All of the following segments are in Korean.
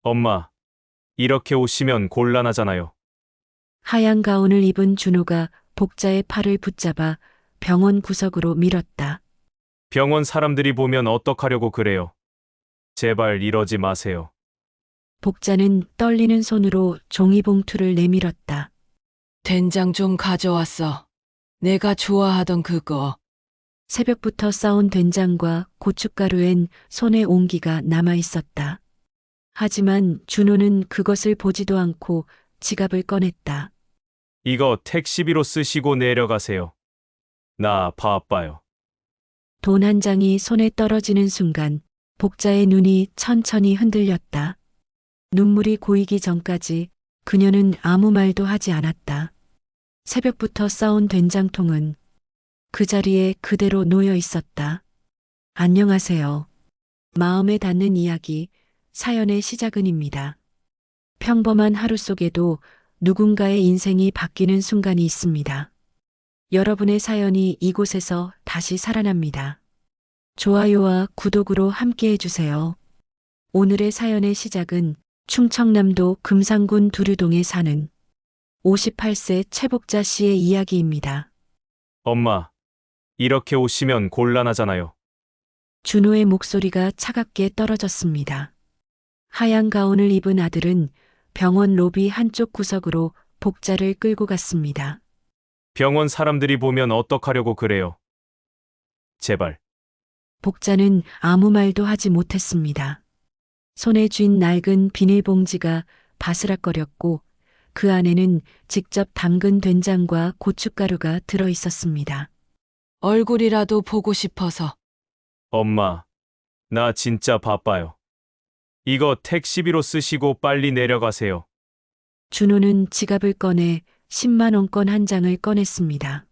엄마, 이렇게 오시면 곤란하잖아요. 하얀 가운을 입은 준호가 복자의 팔을 붙잡아 병원 구석으로 밀었다. 병원 사람들이 보면 어떡하려고 그래요. 제발 이러지 마세요. 복자는 떨리는 손으로 종이봉투를 내밀었다. 된장 좀 가져왔어. 내가 좋아하던 그거. 새벽부터 싸온 된장과 고춧가루엔 손의 온기가 남아 있었다. 하지만 준호는 그것을 보지도 않고 지갑을 꺼냈다. 이거 택시비로 쓰시고 내려가세요. 나 바빠요. 돈 한 장이 손에 떨어지는 순간 복자의 눈이 천천히 흔들렸다. 눈물이 고이기 전까지 그녀는 아무 말도 하지 않았다. 새벽부터 싸온 된장통은 그 자리에 그대로 놓여 있었다. 안녕하세요. 마음에 닿는 이야기, 사연의 시작은입니다. 평범한 하루 속에도 누군가의 인생이 바뀌는 순간이 있습니다. 여러분의 사연이 이곳에서 다시 살아납니다. 좋아요와 구독으로 함께 해주세요. 오늘의 사연의 시작은 충청남도 금산군 두류동에 사는 58세 최복자 씨의 이야기입니다. 엄마, 이렇게 오시면 곤란하잖아요. 준호의 목소리가 차갑게 떨어졌습니다. 하얀 가운을 입은 아들은 병원 로비 한쪽 구석으로 복자를 끌고 갔습니다. 병원 사람들이 보면 어떡하려고 그래요. 제발. 복자는 아무 말도 하지 못했습니다. 손에 쥔 낡은 비닐봉지가 바스락거렸고 그 안에는 직접 담근 된장과 고춧가루가 들어 있었습니다. 얼굴이라도 보고 싶어서. 엄마, 나 진짜 바빠요. 이거 택시비로 쓰시고 빨리 내려가세요. 준호는 지갑을 꺼내 10만 원권 한 장을 꺼냈습니다.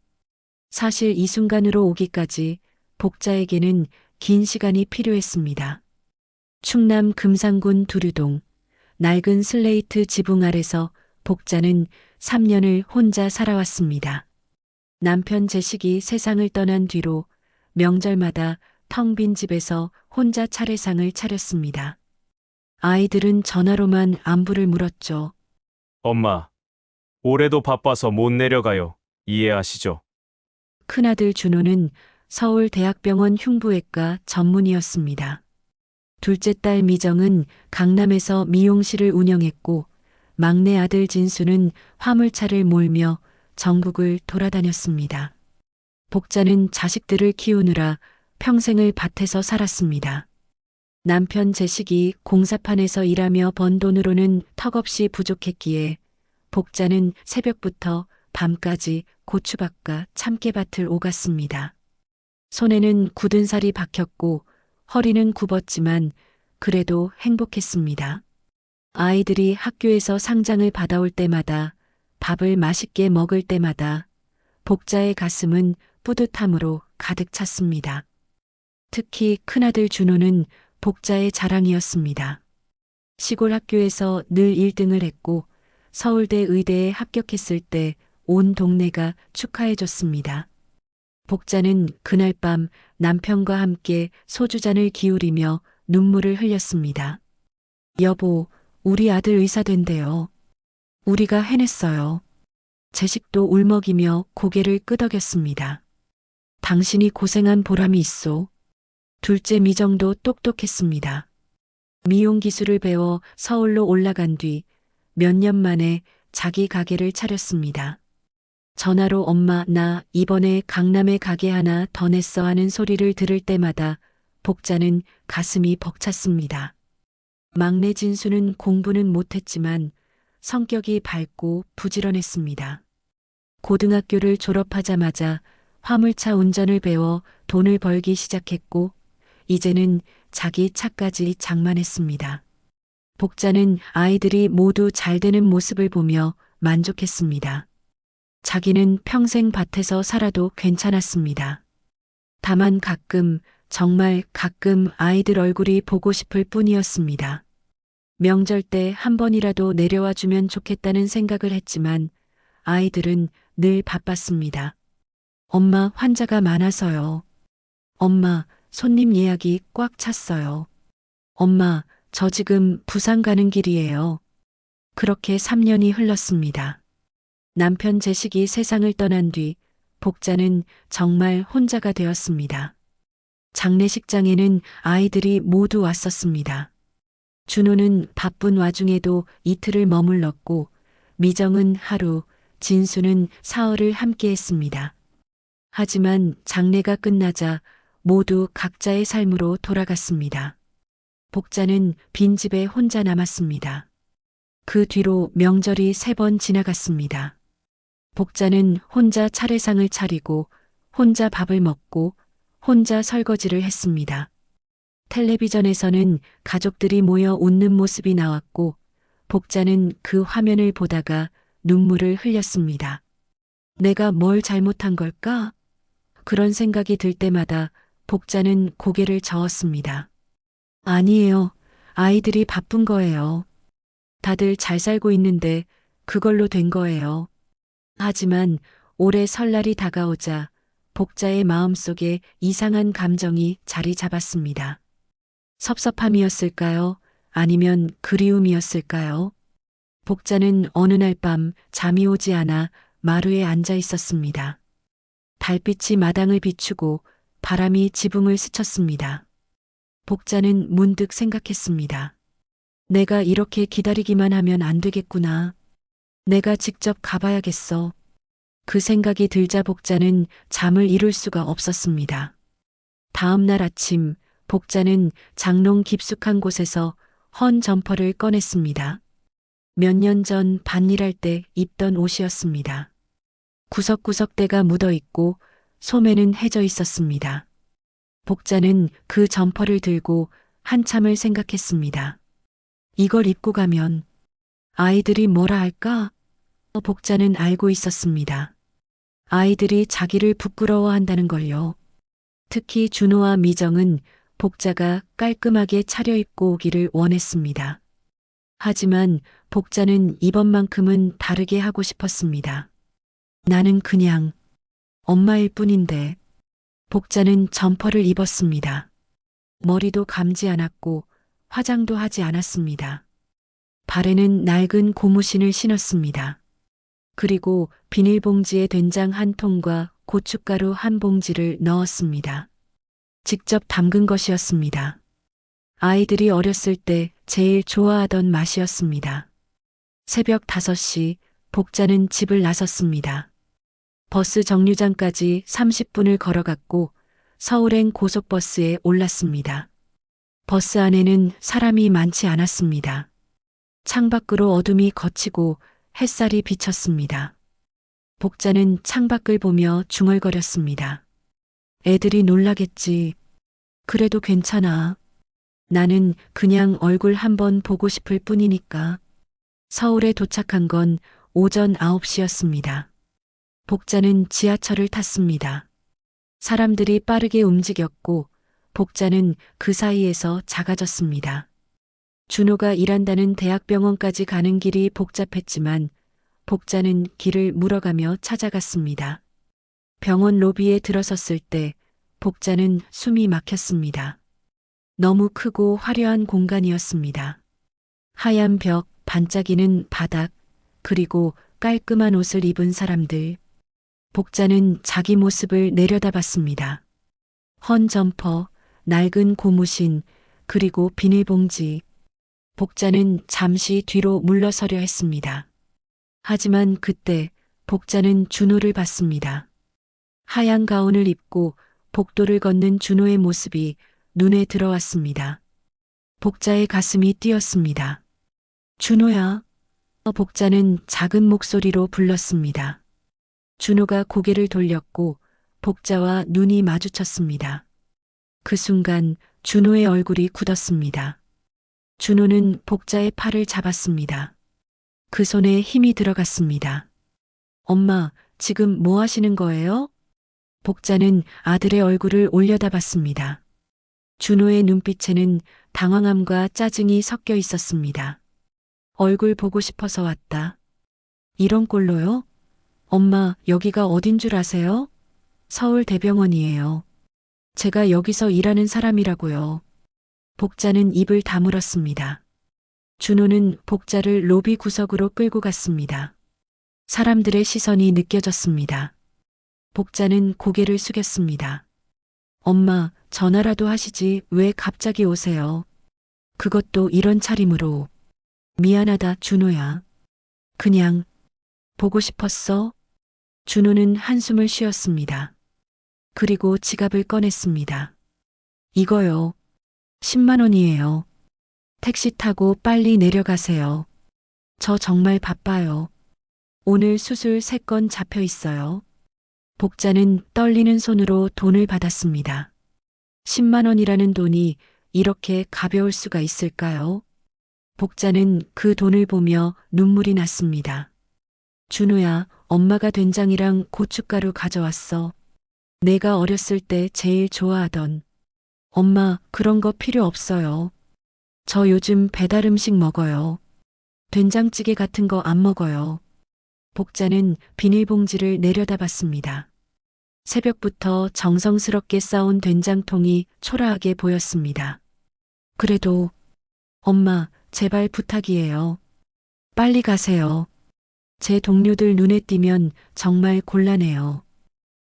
사실 이 순간으로 오기까지 복자에게는 긴 시간이 필요했습니다. 충남 금산군 두류동 낡은 슬레이트 지붕 아래서 복자는 3년을 혼자 살아왔습니다. 남편 재식이 세상을 떠난 뒤로 명절마다 텅 빈 집에서 혼자 차례상을 차렸습니다. 아이들은 전화로만 안부를 물었죠. 엄마, 올해도 바빠서 못 내려가요. 이해하시죠? 큰아들 준호는 서울대학병원 흉부외과 전문의였습니다. 둘째 딸 미정은 강남에서 미용실을 운영했고 막내 아들 진수는 화물차를 몰며 전국을 돌아다녔습니다. 복자는 자식들을 키우느라 평생을 밭에서 살았습니다. 남편 재식이 공사판에서 일하며 번 돈으로는 턱없이 부족했기에 복자는 새벽부터 밤까지 고추밭과 참깨밭을 오갔습니다. 손에는 굳은 살이 박혔고 허리는 굽었지만 그래도 행복했습니다. 아이들이 학교에서 상장을 받아올 때마다 밥을 맛있게 먹을 때마다 복자의 가슴은 뿌듯함으로 가득 찼습니다. 특히 큰아들 준호는 복자의 자랑이었습니다. 시골 학교에서 늘 1등을 했고 서울대 의대에 합격했을 때 온 동네가 축하해줬습니다. 복자는 그날 밤 남편과 함께 소주잔을 기울이며 눈물을 흘렸습니다. 여보, 우리 아들 의사 된대요. 우리가 해냈어요. 재식도 울먹이며 고개를 끄덕였습니다. 당신이 고생한 보람이 있소. 둘째 미정도 똑똑했습니다. 미용 기술을 배워 서울로 올라간 뒤 몇 년 만에 자기 가게를 차렸습니다. 전화로 엄마, 나 이번에 강남에 가게 하나 더 냈어 하는 소리를 들을 때마다 복자는 가슴이 벅찼습니다. 막내 진수는 공부는 못했지만 성격이 밝고 부지런했습니다. 고등학교를 졸업하자마자 화물차 운전을 배워 돈을 벌기 시작했고 이제는 자기 차까지 장만했습니다. 복자는 아이들이 모두 잘 되는 모습을 보며 만족했습니다. 자기는 평생 밭에서 살아도 괜찮았습니다. 다만 가끔, 정말 가끔 아이들 얼굴이 보고 싶을 뿐이었습니다. 명절 때 한 번이라도 내려와 주면 좋겠다는 생각을 했지만 아이들은 늘 바빴습니다. 엄마, 환자가 많아서요. 엄마, 손님 예약이 꽉 찼어요. 엄마, 저 지금 부산 가는 길이에요. 그렇게 3년이 흘렀습니다. 남편 재식이 세상을 떠난 뒤 복자는 정말 혼자가 되었습니다. 장례식장에는 아이들이 모두 왔었습니다. 준호는 바쁜 와중에도 이틀을 머물렀고 미정은 하루, 진수는 사흘을 함께 했습니다. 하지만 장례가 끝나자 모두 각자의 삶으로 돌아갔습니다. 복자는 빈집에 혼자 남았습니다. 그 뒤로 명절이 3번 지나갔습니다. 복자는 혼자 차례상을 차리고 혼자 밥을 먹고 혼자 설거지를 했습니다. 텔레비전에서는 가족들이 모여 웃는 모습이 나왔고 복자는 그 화면을 보다가 눈물을 흘렸습니다. 내가 뭘 잘못한 걸까? 그런 생각이 들 때마다 복자는 고개를 저었습니다. 아니에요. 아이들이 바쁜 거예요. 다들 잘 살고 있는데 그걸로 된 거예요. 하지만 올해 설날이 다가오자 복자의 마음속에 이상한 감정이 자리 잡았습니다. 섭섭함이었을까요? 아니면 그리움이었을까요? 복자는 어느 날 밤 잠이 오지 않아 마루에 앉아 있었습니다. 달빛이 마당을 비추고 바람이 지붕을 스쳤습니다. 복자는 문득 생각했습니다. 내가 이렇게 기다리기만 하면 안 되겠구나. 내가 직접 가봐야겠어. 그 생각이 들자 복자는 잠을 이룰 수가 없었습니다. 다음 날 아침 복자는 장롱 깊숙한 곳에서 헌 점퍼를 꺼냈습니다. 몇 년 전 밭일할 때 입던 옷이었습니다. 구석구석 때가 묻어 있고 소매는 해져 있었습니다. 복자는 그 점퍼를 들고 한참을 생각했습니다. 이걸 입고 가면 아이들이 뭐라 할까? 복자는 알고 있었습니다. 아이들이 자기를 부끄러워한다는 걸요. 특히 준호와 미정은 복자가 깔끔하게 차려입고 오기를 원했습니다. 하지만 복자는 이번만큼은 다르게 하고 싶었습니다. 나는 그냥 엄마일 뿐인데. 복자는 점퍼를 입었습니다. 머리도 감지 않았고 화장도 하지 않았습니다. 발에는 낡은 고무신을 신었습니다. 그리고 비닐봉지에 된장 한 통과 고춧가루 한 봉지를 넣었습니다. 직접 담근 것이었습니다. 아이들이 어렸을 때 제일 좋아하던 맛이었습니다. 새벽 5시 복자는 집을 나섰습니다. 버스 정류장까지 30분을 걸어갔고 서울행 고속버스에 올랐습니다. 버스 안에는 사람이 많지 않았습니다. 창밖으로 어둠이 걷히고 햇살이 비쳤습니다. 복자는 창밖을 보며 중얼거렸습니다. 애들이 놀라겠지. 그래도 괜찮아. 나는 그냥 얼굴 한번 보고 싶을 뿐이니까. 서울에 도착한 건 오전 9시였습니다. 복자는 지하철을 탔습니다. 사람들이 빠르게 움직였고 복자는 그 사이에서 작아졌습니다. 준호가 일한다는 대학병원까지 가는 길이 복잡했지만 복자는 길을 물어가며 찾아갔습니다. 병원 로비에 들어섰을 때 복자는 숨이 막혔습니다. 너무 크고 화려한 공간이었습니다. 하얀 벽, 반짝이는 바닥, 그리고 깔끔한 옷을 입은 사람들. 복자는 자기 모습을 내려다봤습니다. 헌 점퍼, 낡은 고무신, 그리고 비닐봉지. 복자는 잠시 뒤로 물러서려 했습니다. 하지만 그때 복자는 준호를 봤습니다. 하얀 가운을 입고 복도를 걷는 준호의 모습이 눈에 들어왔습니다. 복자의 가슴이 뛰었습니다. 준호야. 복자는 작은 목소리로 불렀습니다. 준호가 고개를 돌렸고 복자와 눈이 마주쳤습니다. 그 순간 준호의 얼굴이 굳었습니다. 준호는 복자의 팔을 잡았습니다. 그 손에 힘이 들어갔습니다. 엄마, 지금 뭐 하시는 거예요? 복자는 아들의 얼굴을 올려다봤습니다. 준호의 눈빛에는 당황함과 짜증이 섞여 있었습니다. 얼굴 보고 싶어서 왔다. 이런 꼴로요? 엄마, 여기가 어딘 줄 아세요? 서울대병원이에요. 제가 여기서 일하는 사람이라고요. 복자는 입을 다물었습니다. 준호는 복자를 로비 구석으로 끌고 갔습니다. 사람들의 시선이 느껴졌습니다. 복자는 고개를 숙였습니다. 엄마, 전화라도 하시지 왜 갑자기 오세요? 그것도 이런 차림으로. 미안하다, 준호야. 그냥 보고 싶었어? 준호는 한숨을 쉬었습니다. 그리고 지갑을 꺼냈습니다. 이거요. 10만 원이에요. 택시 타고 빨리 내려가세요. 저 정말 바빠요. 오늘 수술 3건 잡혀 있어요. 복자는 떨리는 손으로 돈을 받았습니다. 10만 원이라는 돈이 이렇게 가벼울 수가 있을까요? 복자는 그 돈을 보며 눈물이 났습니다. 준호야, 엄마가 된장이랑 고춧가루 가져왔어. 내가 어렸을 때 제일 좋아하던. 엄마, 그런 거 필요 없어요. 저 요즘 배달 음식 먹어요. 된장찌개 같은 거 안 먹어요. 복자는 비닐봉지를 내려다봤습니다. 새벽부터 정성스럽게 싸온 된장통이 초라하게 보였습니다. 그래도 엄마, 제발 부탁이에요. 빨리 가세요. 제 동료들 눈에 띄면 정말 곤란해요.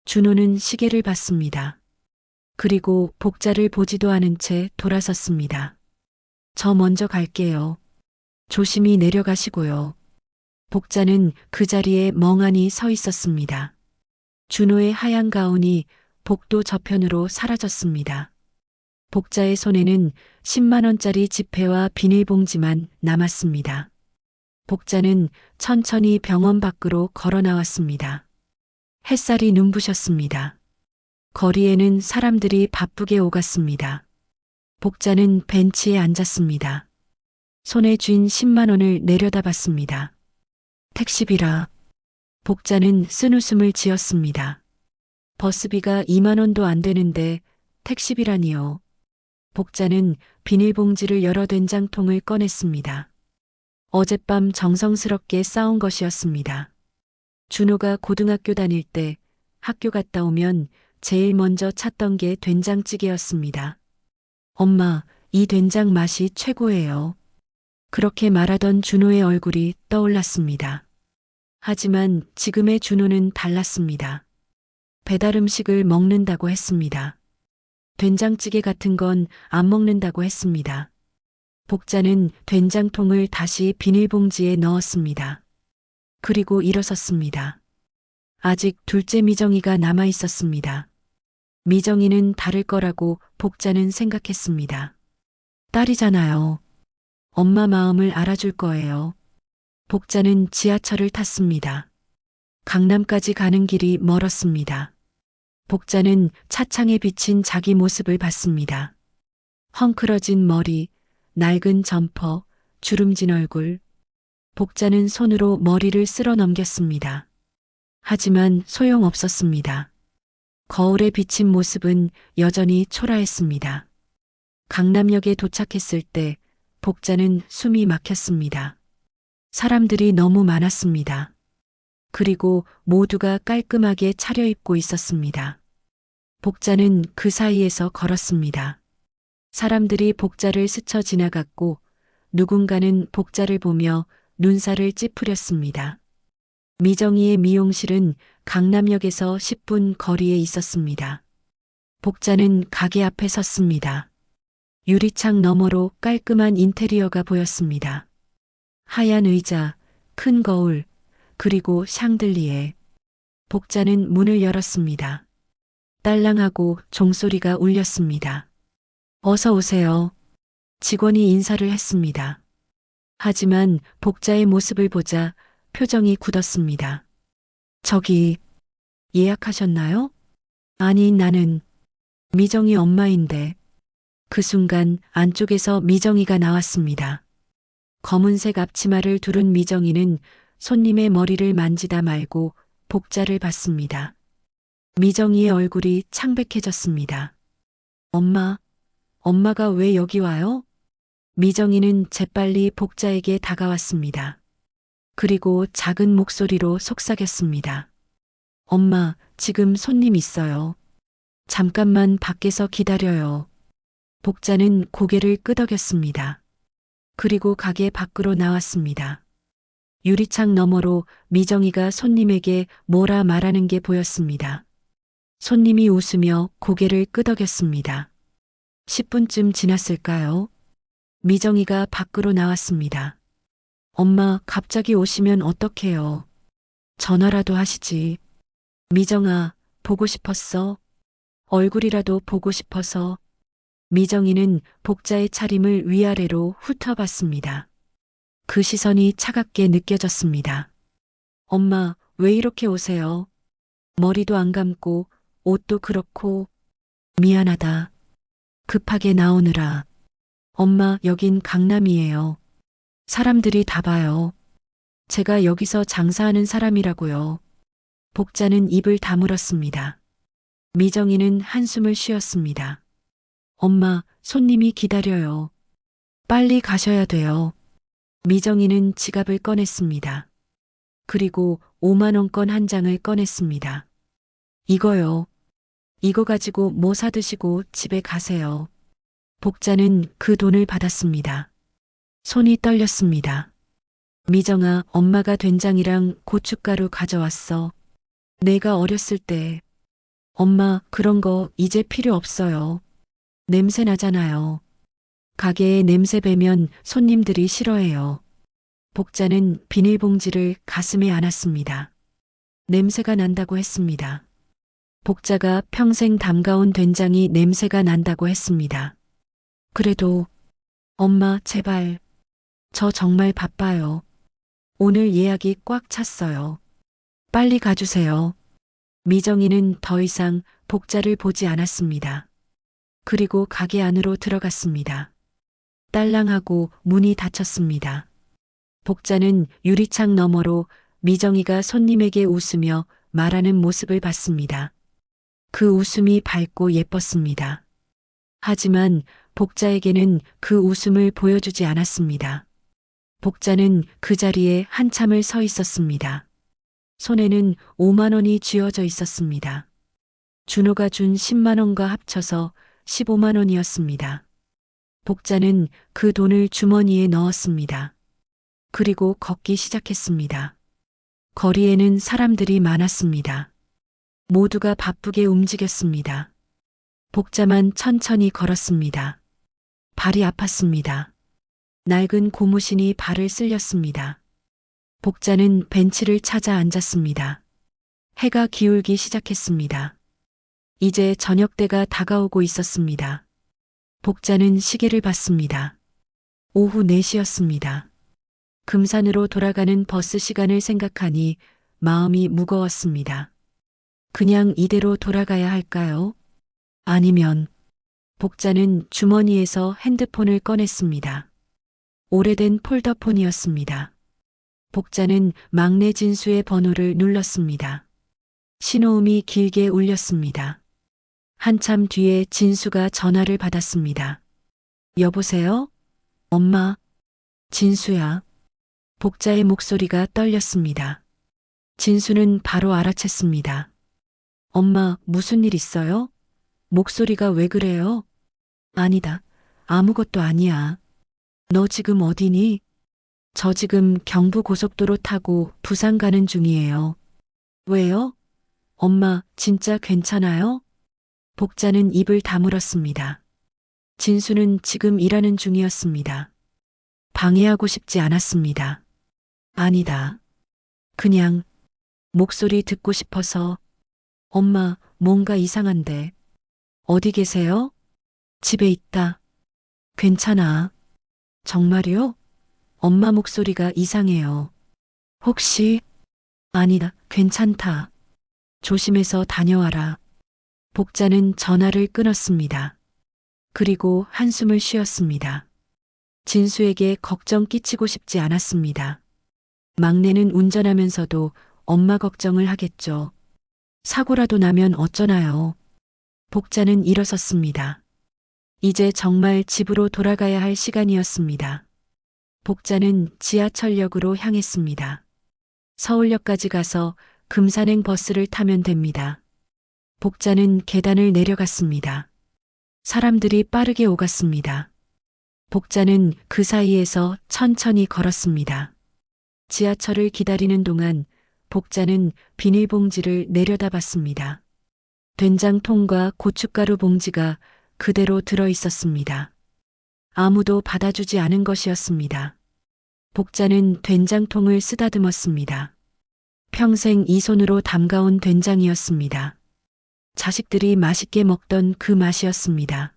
준호는 시계를 봤습니다. 그리고 복자를 보지도 않은 채 돌아섰습니다. 저 먼저 갈게요. 조심히 내려가시고요. 복자는 그 자리에 멍하니 서 있었습니다. 준호의 하얀 가운이 복도 저편으로 사라졌습니다. 복자의 손에는 10만 원짜리 지폐와 비닐봉지만 남았습니다. 복자는 천천히 병원 밖으로 걸어 나왔습니다. 햇살이 눈부셨습니다. 거리에는 사람들이 바쁘게 오갔습니다. 복자는 벤치에 앉았습니다. 손에 쥔 10만 원을 내려다봤습니다. 택시비라. 복자는 쓴웃음을 지었습니다. 버스비가 2만 원도 안 되는데 택시비라니요. 복자는 비닐봉지를 열어 된장통을 꺼냈습니다. 어젯밤 정성스럽게 싸운 것이었습니다. 준호가 고등학교 다닐 때 학교 갔다 오면 제일 먼저 찾던 게 된장찌개였습니다. 엄마, 이 된장 맛이 최고예요. 그렇게 말하던 준호의 얼굴이 떠올랐습니다. 하지만 지금의 준호는 달랐습니다. 배달 음식을 먹는다고 했습니다. 된장찌개 같은 건 안 먹는다고 했습니다. 복자는 된장통을 다시 비닐봉지에 넣었습니다. 그리고 일어섰습니다. 아직 둘째 미정이가 남아 있었습니다. 미정이는 다를 거라고 복자는 생각했습니다. 딸이잖아요. 엄마 마음을 알아줄 거예요. 복자는 지하철을 탔습니다. 강남까지 가는 길이 멀었습니다. 복자는 차창에 비친 자기 모습을 봤습니다. 헝클어진 머리, 낡은 점퍼, 주름진 얼굴. 복자는 손으로 머리를 쓸어 넘겼습니다. 하지만 소용없었습니다. 거울에 비친 모습은 여전히 초라했습니다. 강남역에 도착했을 때 복자는 숨이 막혔습니다. 사람들이 너무 많았습니다. 그리고 모두가 깔끔하게 차려입고 있었습니다. 복자는 그 사이에서 걸었습니다. 사람들이 복자를 스쳐 지나갔고 누군가는 복자를 보며 눈살을 찌푸렸습니다. 미정이의 미용실은 강남역에서 10분 거리에 있었습니다. 복자는 가게 앞에 섰습니다. 유리창 너머로 깔끔한 인테리어가 보였습니다. 하얀 의자, 큰 거울, 그리고 샹들리에. 복자는 문을 열었습니다. 딸랑하고 종소리가 울렸습니다. 어서 오세요. 직원이 인사를 했습니다. 하지만 복자의 모습을 보자 표정이 굳었습니다. 저기, 예약하셨나요? 아니, 나는 미정이 엄마인데. 그 순간 안쪽에서 미정이가 나왔습니다. 검은색 앞치마를 두른 미정이는 손님의 머리를 만지다 말고 복자를 봤습니다. 미정이의 얼굴이 창백해졌습니다. 엄마가 왜 여기 와요? 미정이는 재빨리 복자에게 다가왔습니다. 그리고 작은 목소리로 속삭였습니다. 엄마, 지금 손님 있어요. 잠깐만 밖에서 기다려요. 복자는 고개를 끄덕였습니다. 그리고 가게 밖으로 나왔습니다. 유리창 너머로 미정이가 손님에게 뭐라 말하는 게 보였습니다. 손님이 웃으며 고개를 끄덕였습니다. 10분쯤 지났을까요? 미정이가 밖으로 나왔습니다. 엄마, 갑자기 오시면 어떡해요? 전화라도 하시지. 미정아, 보고 싶었어. 얼굴이라도 보고 싶어서. 미정이는 복자의 차림을 위아래로 훑어봤습니다. 그 시선이 차갑게 느껴졌습니다. 엄마, 왜 이렇게 오세요? 머리도 안 감고 옷도 그렇고. 미안하다. 급하게 나오느라. 엄마, 여긴 강남이에요. 사람들이 다 봐요. 제가 여기서 장사하는 사람이라고요. 복자는 입을 다물었습니다. 미정이는 한숨을 쉬었습니다. 엄마, 손님이 기다려요. 빨리 가셔야 돼요. 미정이는 지갑을 꺼냈습니다. 그리고 5만원권 한 장을 꺼냈습니다. 이거요. 이거 가지고 뭐 사드시고 집에 가세요. 복자는 그 돈을 받았습니다. 손이 떨렸습니다. 미정아, 엄마가 된장이랑 고춧가루 가져왔어. 내가 어렸을 때. 엄마, 그런 거 이제 필요 없어요. 냄새 나잖아요. 가게에 냄새 배면 손님들이 싫어해요. 복자는 비닐봉지를 가슴에 안았습니다. 냄새가 난다고 했습니다. 복자가 평생 담가온 된장이 냄새가 난다고 했습니다. 그래도 엄마, 제발. 저 정말 바빠요. 오늘 예약이 꽉 찼어요. 빨리 가주세요. 미정이는 더 이상 복자를 보지 않았습니다. 그리고 가게 안으로 들어갔습니다. 딸랑하고 문이 닫혔습니다. 복자는 유리창 너머로 미정이가 손님에게 웃으며 말하는 모습을 봤습니다. 그 웃음이 밝고 예뻤습니다. 하지만 복자에게는 그 웃음을 보여주지 않았습니다. 복자는 그 자리에 한참을 서 있었습니다. 손에는 5만원이 쥐어져 있었습니다. 준호가 준 10만원과 합쳐서 15만원이었습니다. 복자는 그 돈을 주머니에 넣었습니다. 그리고 걷기 시작했습니다. 거리에는 사람들이 많았습니다. 모두가 바쁘게 움직였습니다. 복자만 천천히 걸었습니다. 발이 아팠습니다. 낡은 고무신이 발을 쓸렸습니다. 복자는 벤치를 찾아 앉았습니다. 해가 기울기 시작했습니다. 이제 저녁때가 다가오고 있었습니다. 복자는 시계를 봤습니다. 오후 4시였습니다. 금산으로 돌아가는 버스 시간을 생각하니 마음이 무거웠습니다. 그냥 이대로 돌아가야 할까요? 아니면 복자는 주머니에서 핸드폰을 꺼냈습니다. 오래된 폴더폰이었습니다. 복자는 막내 진수의 번호를 눌렀습니다. 신호음이 길게 울렸습니다. 한참 뒤에 진수가 전화를 받았습니다. 여보세요? 엄마. 진수야. 복자의 목소리가 떨렸습니다. 진수는 바로 알아챘습니다. 엄마, 무슨 일 있어요? 목소리가 왜 그래요? 아니다. 아무것도 아니야. 너 지금 어디니? 저 지금 경부고속도로 타고 부산 가는 중이에요. 왜요? 엄마, 진짜 괜찮아요? 복자는 입을 다물었습니다. 진수는 지금 일하는 중이었습니다. 방해하고 싶지 않았습니다. 아니다. 그냥 목소리 듣고 싶어서. 엄마, 뭔가 이상한데. 어디 계세요? 집에 있다. 괜찮아. 정말요? 엄마 목소리가 이상해요. 혹시? 아니다, 괜찮다. 조심해서 다녀와라. 복자는 전화를 끊었습니다. 그리고 한숨을 쉬었습니다. 진수에게 걱정 끼치고 싶지 않았습니다. 막내는 운전하면서도 엄마 걱정을 하겠죠. 사고라도 나면 어쩌나요? 복자는 일어섰습니다. 이제 정말 집으로 돌아가야 할 시간이었습니다. 복자는 지하철역으로 향했습니다. 서울역까지 가서 금산행 버스를 타면 됩니다. 복자는 계단을 내려갔습니다. 사람들이 빠르게 오갔습니다. 복자는 그 사이에서 천천히 걸었습니다. 지하철을 기다리는 동안 복자는 비닐봉지를 내려다봤습니다. 된장통과 고춧가루 봉지가 그대로 들어 있었습니다. 아무도 받아주지 않은 것이었습니다. 복자는 된장통을 쓰다듬었습니다. 평생 이 손으로 담가온 된장이었습니다. 자식들이 맛있게 먹던 그 맛이었습니다.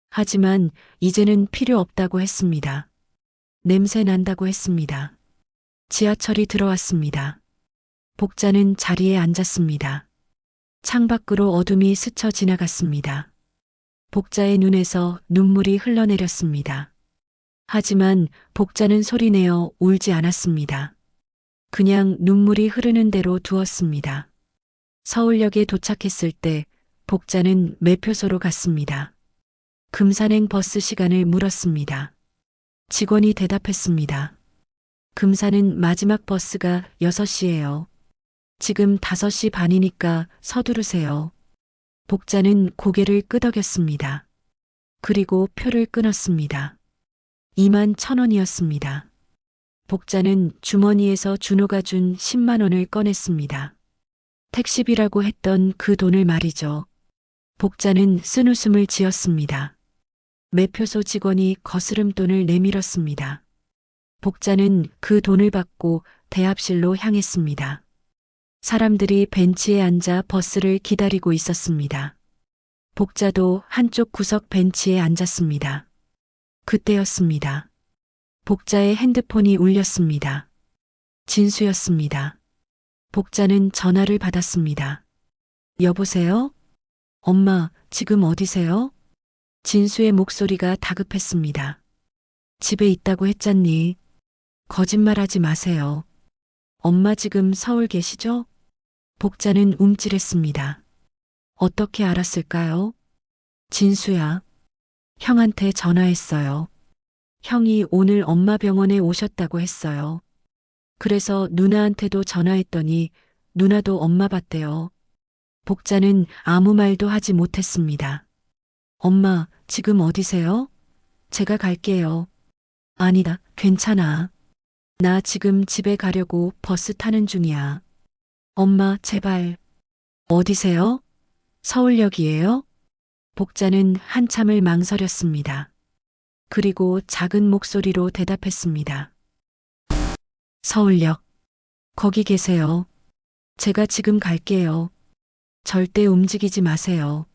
하지만 이제는 필요 없다고 했습니다. 냄새 난다고 했습니다. 지하철이 들어왔습니다. 복자는 자리에 앉았습니다. 창밖으로 어둠이 스쳐 지나갔습니다. 복자의 눈에서 눈물이 흘러내렸습니다. 하지만 복자는 소리내어 울지 않았습니다. 그냥 눈물이 흐르는 대로 두었습니다. 서울역에 도착했을 때 복자는 매표소로 갔습니다. 금산행 버스 시간을 물었습니다. 직원이 대답했습니다. 금산은 마지막 버스가 6시예요. 지금 5시 반이니까 서두르세요. 복자는 고개를 끄덕였습니다. 그리고 표를 끊었습니다. 21,000원이었습니다. 복자는 주머니에서 준호가 준 10만 원을 꺼냈습니다. 택시비라고 했던 그 돈을 말이죠. 복자는 쓴웃음을 지었습니다. 매표소 직원이 거스름돈을 내밀었습니다. 복자는 그 돈을 받고 대합실로 향했습니다. 사람들이 벤치에 앉아 버스를 기다리고 있었습니다. 복자도 한쪽 구석 벤치에 앉았습니다. 그때였습니다. 복자의 핸드폰이 울렸습니다. 진수였습니다. 복자는 전화를 받았습니다. 여보세요? 엄마, 지금 어디세요? 진수의 목소리가 다급했습니다. 집에 있다고 했잖니. 거짓말하지 마세요. 엄마 지금 서울 계시죠? 복자는 움찔했습니다. 어떻게 알았을까요? 진수야. 형한테 전화했어요. 형이 오늘 엄마 병원에 오셨다고 했어요. 그래서 누나한테도 전화했더니 누나도 엄마 봤대요. 복자는 아무 말도 하지 못했습니다. 엄마, 지금 어디세요? 제가 갈게요. 아니다, 괜찮아. 나 지금 집에 가려고 버스 타는 중이야. 엄마, 제발. 어디세요? 서울역이에요? 복자는 한참을 망설였습니다. 그리고 작은 목소리로 대답했습니다. 서울역. 거기 계세요. 제가 지금 갈게요. 절대 움직이지 마세요.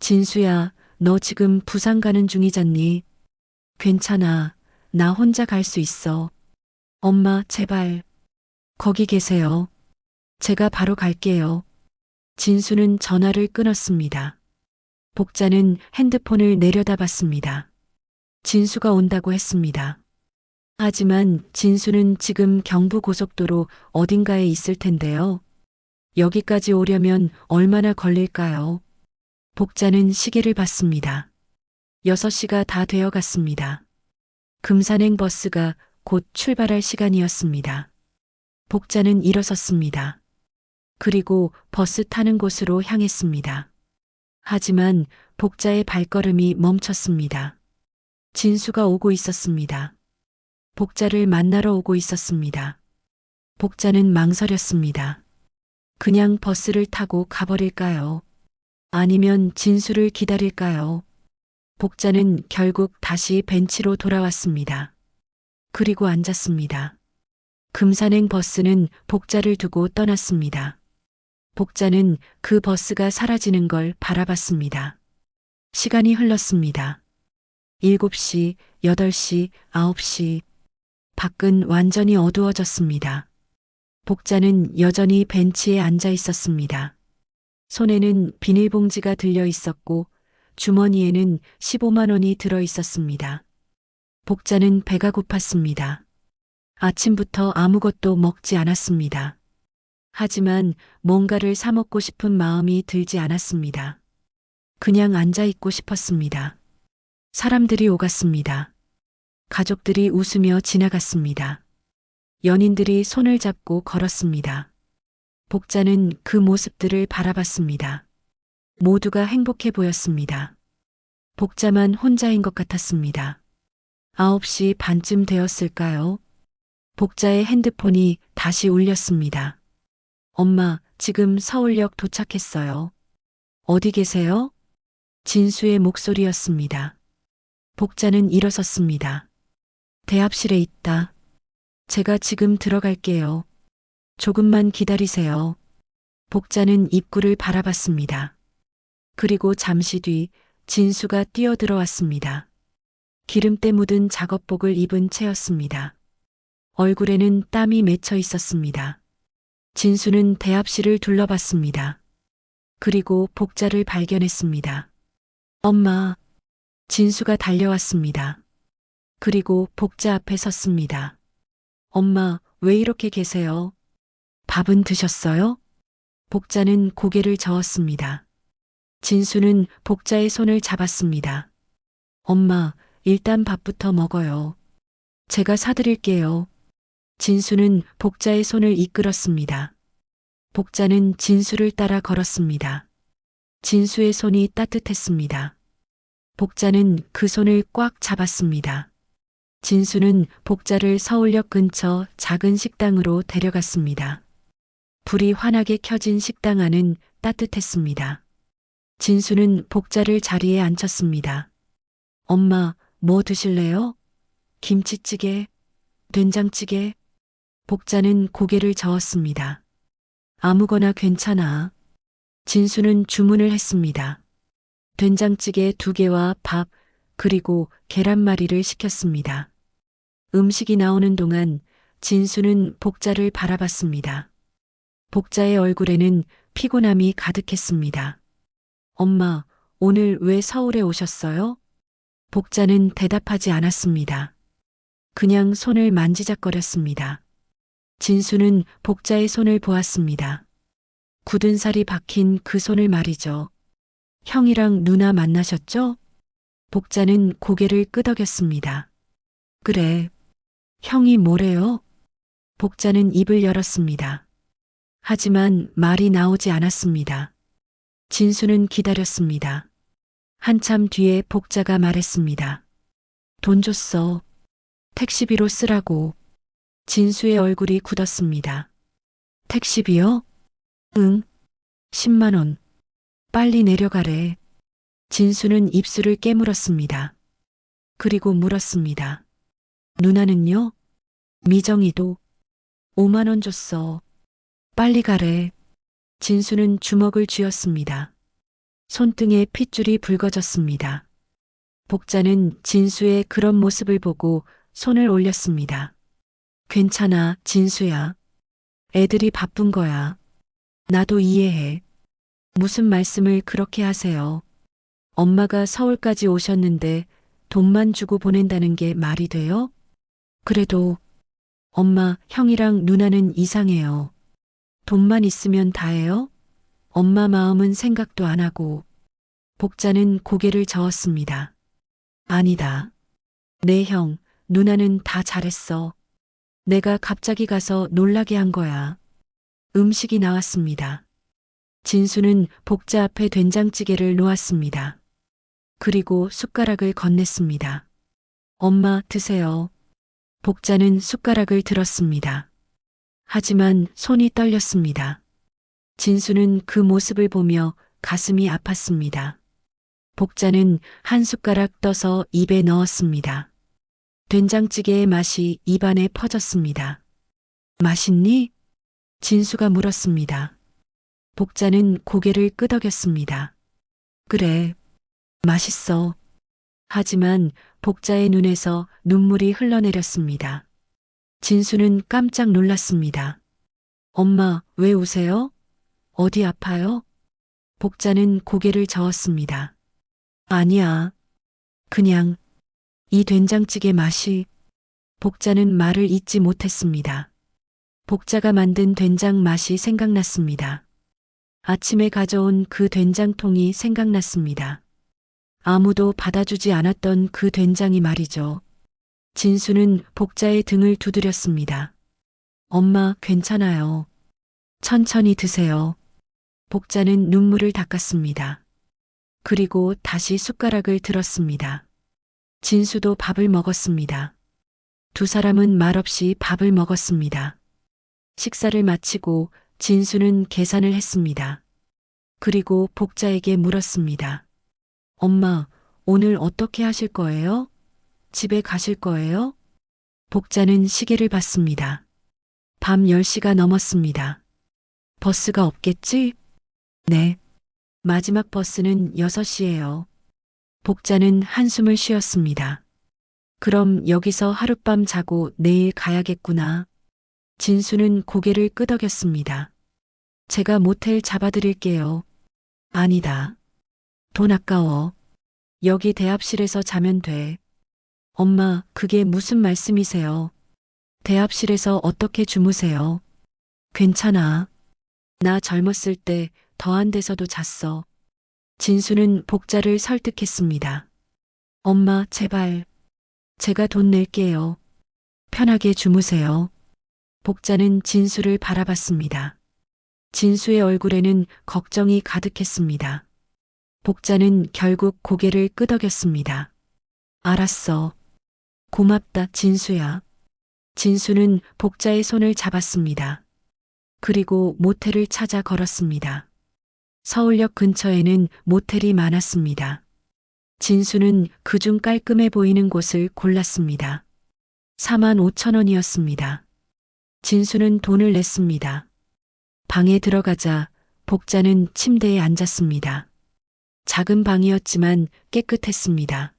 진수야, 너 지금 부산 가는 중이잖니? 괜찮아. 나 혼자 갈 수 있어. 엄마, 제발. 거기 계세요. 제가 바로 갈게요. 진수는 전화를 끊었습니다. 복자는 핸드폰을 내려다봤습니다. 진수가 온다고 했습니다. 하지만 진수는 지금 경부고속도로 어딘가에 있을 텐데요. 여기까지 오려면 얼마나 걸릴까요? 복자는 시계를 봤습니다. 6시가 다 되어 갔습니다. 금산행 버스가 곧 출발할 시간이었습니다. 복자는 일어섰습니다. 그리고 버스 타는 곳으로 향했습니다. 하지만 복자의 발걸음이 멈췄습니다. 진수가 오고 있었습니다. 복자를 만나러 오고 있었습니다. 복자는 망설였습니다. 그냥 버스를 타고 가버릴까요? 아니면 진수를 기다릴까요? 복자는 결국 다시 벤치로 돌아왔습니다. 그리고 앉았습니다. 금산행 버스는 복자를 두고 떠났습니다. 복자는 그 버스가 사라지는 걸 바라봤습니다. 시간이 흘렀습니다. 7시, 8시, 9시. 밖은 완전히 어두워졌습니다. 복자는 여전히 벤치에 앉아 있었습니다. 손에는 비닐봉지가 들려 있었고 주머니에는 15만 원이 들어 있었습니다. 복자는 배가 고팠습니다. 아침부터 아무것도 먹지 않았습니다. 하지만 뭔가를 사 먹고 싶은 마음이 들지 않았습니다. 그냥 앉아 있고 싶었습니다. 사람들이 오갔습니다. 가족들이 웃으며 지나갔습니다. 연인들이 손을 잡고 걸었습니다. 복자는 그 모습들을 바라봤습니다. 모두가 행복해 보였습니다. 복자만 혼자인 것 같았습니다. 9시 반쯤 되었을까요? 복자의 핸드폰이 다시 울렸습니다. 엄마, 지금 서울역 도착했어요. 어디 계세요? 진수의 목소리였습니다. 복자는 일어섰습니다. 대합실에 있다. 제가 지금 들어갈게요. 조금만 기다리세요. 복자는 입구를 바라봤습니다. 그리고 잠시 뒤 진수가 뛰어들어왔습니다. 기름때 묻은 작업복을 입은 채였습니다. 얼굴에는 땀이 맺혀 있었습니다. 진수는 대합실을 둘러봤습니다. 그리고 복자를 발견했습니다. 엄마. 진수가 달려왔습니다. 그리고 복자 앞에 섰습니다. 엄마, 왜 이렇게 계세요? 밥은 드셨어요? 복자는 고개를 저었습니다. 진수는 복자의 손을 잡았습니다. 엄마, 일단 밥부터 먹어요. 제가 사드릴게요. 진수는 복자의 손을 이끌었습니다. 복자는 진수를 따라 걸었습니다. 진수의 손이 따뜻했습니다. 복자는 그 손을 꽉 잡았습니다. 진수는 복자를 서울역 근처 작은 식당으로 데려갔습니다. 불이 환하게 켜진 식당 안은 따뜻했습니다. 진수는 복자를 자리에 앉혔습니다. 엄마, 뭐 드실래요? 김치찌개, 된장찌개. 복자는 고개를 저었습니다. 아무거나 괜찮아. 진수는 주문을 했습니다. 된장찌개 2개와 밥, 그리고 계란말이를 시켰습니다. 음식이 나오는 동안 진수는 복자를 바라봤습니다. 복자의 얼굴에는 피곤함이 가득했습니다. 엄마, 오늘 왜 서울에 오셨어요? 복자는 대답하지 않았습니다. 그냥 손을 만지작거렸습니다. 진수는 복자의 손을 보았습니다. 굳은 살이 박힌 그 손을 말이죠. 형이랑 누나 만나셨죠? 복자는 고개를 끄덕였습니다. 그래. 형이 뭐래요? 복자는 입을 열었습니다. 하지만 말이 나오지 않았습니다. 진수는 기다렸습니다. 한참 뒤에 복자가 말했습니다. 돈 줬어. 택시비로 쓰라고. 진수의 얼굴이 굳었습니다. 택시비요? 응. 10만 원. 빨리 내려가래. 진수는 입술을 깨물었습니다. 그리고 물었습니다. 누나는요? 미정이도 5만 원 줬어. 빨리 가래. 진수는 주먹을 쥐었습니다. 손등에 핏줄이 붉어졌습니다. 복자는 진수의 그런 모습을 보고 손을 올렸습니다. 괜찮아, 진수야. 애들이 바쁜 거야. 나도 이해해. 무슨 말씀을 그렇게 하세요? 엄마가 서울까지 오셨는데 돈만 주고 보낸다는 게 말이 돼요? 그래도 엄마, 형이랑 누나는 이상해요. 돈만 있으면 다예요? 엄마 마음은 생각도 안 하고. 복자는 고개를 저었습니다. 아니다. 내 형, 누나는 다 잘했어. 내가 갑자기 가서 놀라게 한 거야. 음식이 나왔습니다. 진수는 복자 앞에 된장찌개를 놓았습니다. 그리고 숟가락을 건넸습니다. 엄마, 드세요. 복자는 숟가락을 들었습니다. 하지만 손이 떨렸습니다. 진수는 그 모습을 보며 가슴이 아팠습니다. 복자는 한 숟가락 떠서 입에 넣었습니다. 된장찌개의 맛이 입안에 퍼졌습니다. 맛있니? 진수가 물었습니다. 복자는 고개를 끄덕였습니다. 그래, 맛있어. 하지만 복자의 눈에서 눈물이 흘러내렸습니다. 진수는 깜짝 놀랐습니다. 엄마, 왜 우세요? 어디 아파요? 복자는 고개를 저었습니다. 아니야. 그냥 이 된장찌개 맛이. 복자는 말을 잇지 못했습니다. 복자가 만든 된장 맛이 생각났습니다. 아침에 가져온 그 된장통이 생각났습니다. 아무도 받아주지 않았던 그 된장이 말이죠. 진수는 복자의 등을 두드렸습니다. 엄마, 괜찮아요. 천천히 드세요. 복자는 눈물을 닦았습니다. 그리고 다시 숟가락을 들었습니다. 진수도 밥을 먹었습니다. 두 사람은 말없이 밥을 먹었습니다. 식사를 마치고 진수는 계산을 했습니다. 그리고 복자에게 물었습니다. 엄마, 오늘 어떻게 하실 거예요? 집에 가실 거예요? 복자는 시계를 봤습니다. 밤 10시가 넘었습니다. 버스가 없겠지? 네. 마지막 버스는 6시예요. 복자는 한숨을 쉬었습니다. 그럼 여기서 하룻밤 자고 내일 가야겠구나. 진수는 고개를 끄덕였습니다. 제가 모텔 잡아드릴게요. 아니다. 돈 아까워. 여기 대합실에서 자면 돼. 엄마, 그게 무슨 말씀이세요? 대합실에서 어떻게 주무세요? 괜찮아. 나 젊었을 때 더한 데서도 잤어. 진수는 복자를 설득했습니다. 엄마, 제발. 제가 돈 낼게요. 편하게 주무세요. 복자는 진수를 바라봤습니다. 진수의 얼굴에는 걱정이 가득했습니다. 복자는 결국 고개를 끄덕였습니다. 알았어. 고맙다, 진수야. 진수는 복자의 손을 잡았습니다. 그리고 모텔을 찾아 걸었습니다. 서울역 근처에는 모텔이 많았습니다. 진수는 그중 깔끔해 보이는 곳을 골랐습니다. 45,000원이었습니다. 진수는 돈을 냈습니다. 방에 들어가자 복자는 침대에 앉았습니다. 작은 방이었지만 깨끗했습니다.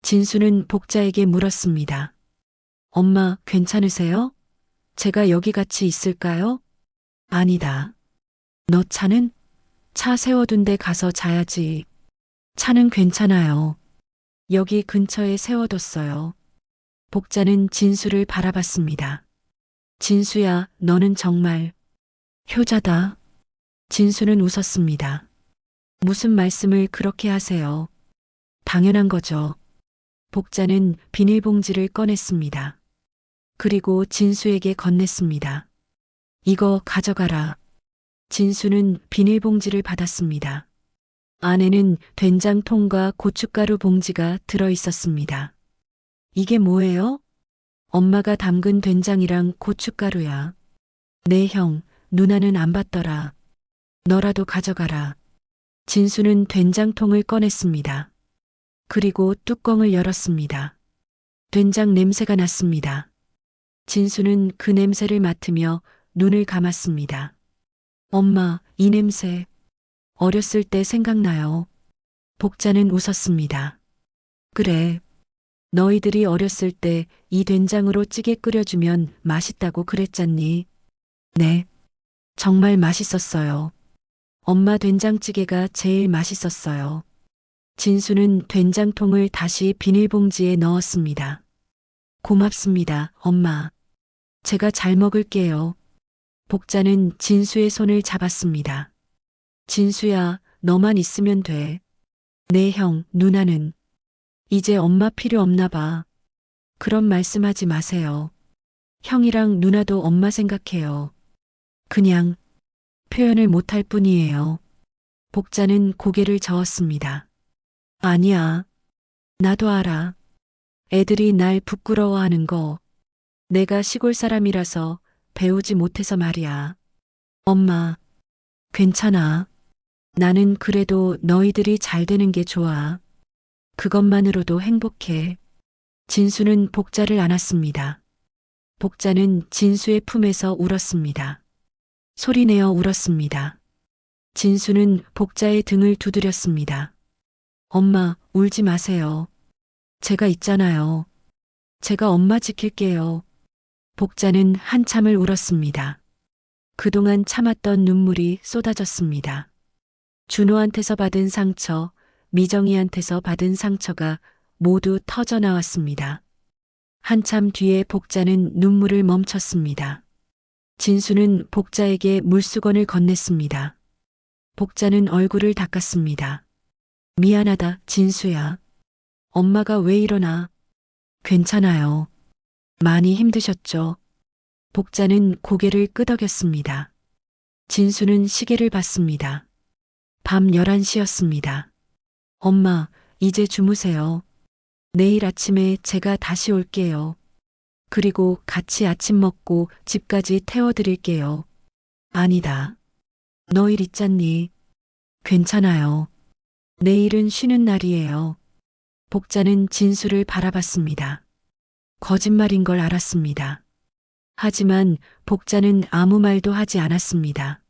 진수는 복자에게 물었습니다. 엄마, 괜찮으세요? 제가 여기 같이 있을까요? 아니다. 너 차는? 차 세워둔 데 가서 자야지. 차는 괜찮아요. 여기 근처에 세워뒀어요. 복자는 진수를 바라봤습니다. 진수야, 너는 정말 효자다. 진수는 웃었습니다. 무슨 말씀을 그렇게 하세요? 당연한 거죠. 복자는 비닐봉지를 꺼냈습니다. 그리고 진수에게 건넸습니다. 이거 가져가라. 진수는 비닐봉지를 받았습니다. 안에는 된장통과 고춧가루 봉지가 들어 있었습니다. 이게 뭐예요? 엄마가 담근 된장이랑 고춧가루야. 네, 형, 누나는 안 받더라. 너라도 가져가라. 진수는 된장통을 꺼냈습니다. 그리고 뚜껑을 열었습니다. 된장 냄새가 났습니다. 진수는 그 냄새를 맡으며 눈을 감았습니다. 엄마, 이 냄새. 어렸을 때 생각나요. 복자는 웃었습니다. 그래. 너희들이 어렸을 때 이 된장으로 찌개 끓여주면 맛있다고 그랬잖니. 네. 정말 맛있었어요. 엄마 된장찌개가 제일 맛있었어요. 진수는 된장통을 다시 비닐봉지에 넣었습니다. 고맙습니다, 엄마. 제가 잘 먹을게요. 복자는 진수의 손을 잡았습니다. 진수야, 너만 있으면 돼. 네, 형, 누나는. 이제 엄마 필요 없나 봐. 그런 말씀하지 마세요. 형이랑 누나도 엄마 생각해요. 그냥 표현을 못할 뿐이에요. 복자는 고개를 저었습니다. 아니야. 나도 알아. 애들이 날 부끄러워하는 거. 내가 시골 사람이라서 배우지 못해서 말이야. 엄마, 괜찮아. 나는 그래도 너희들이 잘 되는 게 좋아. 그것만으로도 행복해. 진수는 복자를 안았습니다. 복자는 진수의 품에서 울었습니다. 소리내어 울었습니다. 진수는 복자의 등을 두드렸습니다. 엄마, 울지 마세요. 제가 있잖아요. 제가 엄마 지킬게요. 복자는 한참을 울었습니다. 그동안 참았던 눈물이 쏟아졌습니다. 준호한테서 받은 상처, 미정이한테서 받은 상처가 모두 터져 나왔습니다. 한참 뒤에 복자는 눈물을 멈췄습니다. 진수는 복자에게 물수건을 건넸습니다. 복자는 얼굴을 닦았습니다. 미안하다, 진수야. 엄마가 왜 이러나? 괜찮아요. 많이 힘드셨죠? 복자는 고개를 끄덕였습니다. 진수는 시계를 봤습니다. 밤 11시였습니다. 엄마, 이제 주무세요. 내일 아침에 제가 다시 올게요. 그리고 같이 아침 먹고 집까지 태워드릴게요. 아니다. 너 일 있잖니? 괜찮아요. 내일은 쉬는 날이에요. 복자는 진수를 바라봤습니다. 거짓말인 걸 알았습니다. 하지만 복자는 아무 말도 하지 않았습니다.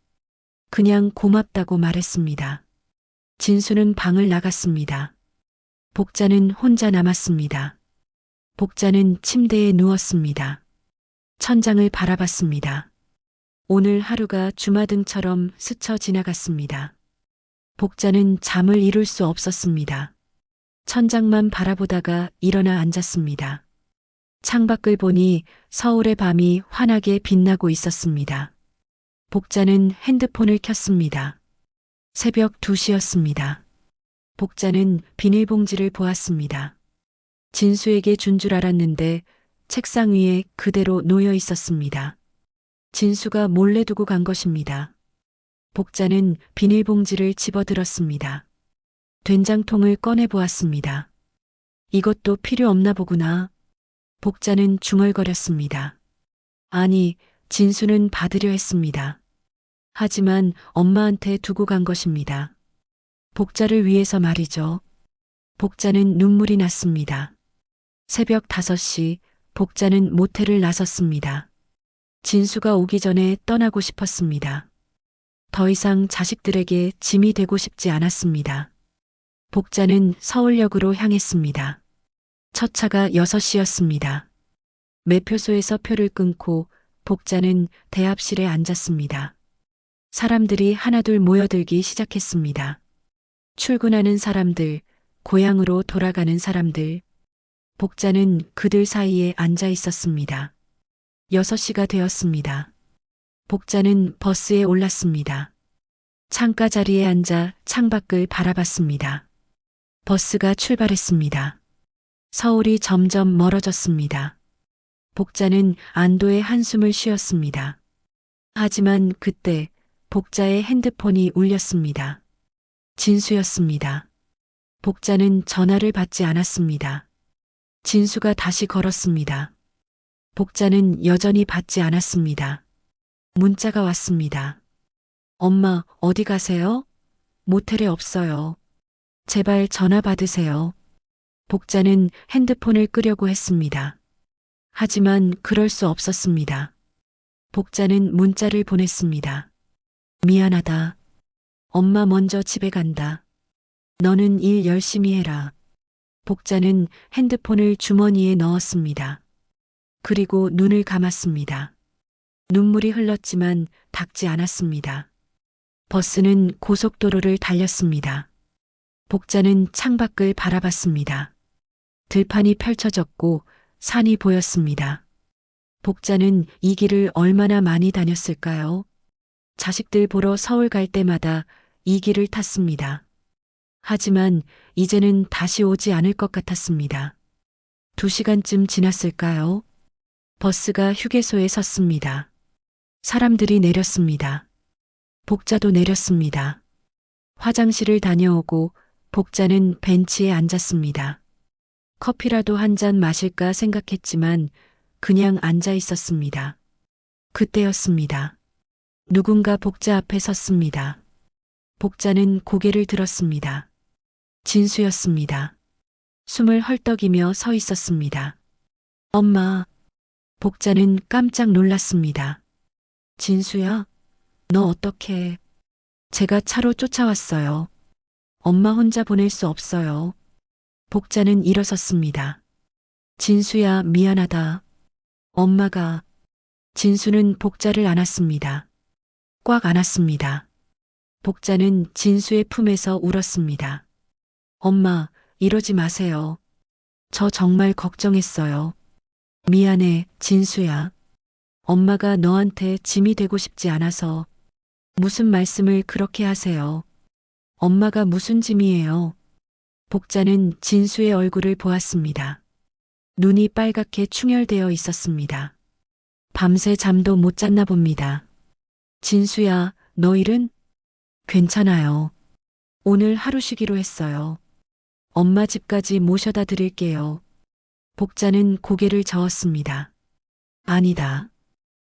그냥 고맙다고 말했습니다. 진수는 방을 나갔습니다. 복자는 혼자 남았습니다. 복자는 침대에 누웠습니다. 천장을 바라봤습니다. 오늘 하루가 주마등처럼 스쳐 지나갔습니다. 복자는 잠을 이룰 수 없었습니다. 천장만 바라보다가 일어나 앉았습니다. 창밖을 보니 서울의 밤이 환하게 빛나고 있었습니다. 복자는 핸드폰을 켰습니다. 새벽 2시였습니다. 복자는 비닐봉지를 보았습니다. 진수에게 준 줄 알았는데 책상 위에 그대로 놓여 있었습니다. 진수가 몰래 두고 간 것입니다. 복자는 비닐봉지를 집어들었습니다. 된장통을 꺼내 보았습니다. 이것도 필요 없나 보구나. 복자는 중얼거렸습니다. 아니, 진수는 받으려 했습니다. 하지만 엄마한테 두고 간 것입니다. 복자를 위해서 말이죠. 복자는 눈물이 났습니다. 새벽 5시 복자는 모텔을 나섰습니다. 진수가 오기 전에 떠나고 싶었습니다. 더 이상 자식들에게 짐이 되고 싶지 않았습니다. 복자는 서울역으로 향했습니다. 첫 차가 6시였습니다. 매표소에서 표를 끊고 복자는 대합실에 앉았습니다. 사람들이 하나둘 모여들기 시작했습니다. 출근하는 사람들, 고향으로 돌아가는 사람들. 복자는 그들 사이에 앉아 있었습니다. 6시가 되었습니다. 복자는 버스에 올랐습니다. 창가 자리에 앉아 창밖을 바라봤습니다. 버스가 출발했습니다. 서울이 점점 멀어졌습니다. 복자는 안도의 한숨을 쉬었습니다. 하지만 그때 복자의 핸드폰이 울렸습니다. 진수였습니다. 복자는 전화를 받지 않았습니다. 진수가 다시 걸었습니다. 복자는 여전히 받지 않았습니다. 문자가 왔습니다. 엄마, 어디 가세요? 모텔에 없어요. 제발 전화 받으세요. 복자는 핸드폰을 끄려고 했습니다. 하지만 그럴 수 없었습니다. 복자는 문자를 보냈습니다. 미안하다. 엄마 먼저 집에 간다. 너는 일 열심히 해라. 복자는 핸드폰을 주머니에 넣었습니다. 그리고 눈을 감았습니다. 눈물이 흘렀지만 닦지 않았습니다. 버스는 고속도로를 달렸습니다. 복자는 창밖을 바라봤습니다. 들판이 펼쳐졌고 산이 보였습니다. 복자는 이 길을 얼마나 많이 다녔을까요? 자식들 보러 서울 갈 때마다 이 길을 탔습니다. 하지만 이제는 다시 오지 않을 것 같았습니다. 2시간쯤 지났을까요? 버스가 휴게소에 섰습니다. 사람들이 내렸습니다. 복자도 내렸습니다. 화장실을 다녀오고 복자는 벤치에 앉았습니다. 커피라도 한 잔 마실까 생각했지만 그냥 앉아 있었습니다. 그때였습니다. 누군가 복자 앞에 섰습니다. 복자는 고개를 들었습니다. 진수였습니다. 숨을 헐떡이며 서 있었습니다. 엄마. 복자는 깜짝 놀랐습니다. 진수야? 너 어떡해? 제가 차로 쫓아왔어요. 엄마 혼자 보낼 수 없어요. 복자는 일어섰습니다. 진수야, 미안하다. 엄마가. 진수는 복자를 안았습니다. 꽉 안았습니다. 복자는 진수의 품에서 울었습니다. 엄마, 이러지 마세요. 저 정말 걱정했어요. 미안해, 진수야. 엄마가 너한테 짐이 되고 싶지 않아서. 무슨 말씀을 그렇게 하세요. 엄마가 무슨 짐이에요. 복자는 진수의 얼굴을 보았습니다. 눈이 빨갛게 충혈되어 있었습니다. 밤새 잠도 못 잤나 봅니다. 진수야, 너 일은? 괜찮아요. 오늘 하루 쉬기로 했어요. 엄마 집까지 모셔다 드릴게요. 복자는 고개를 저었습니다. 아니다.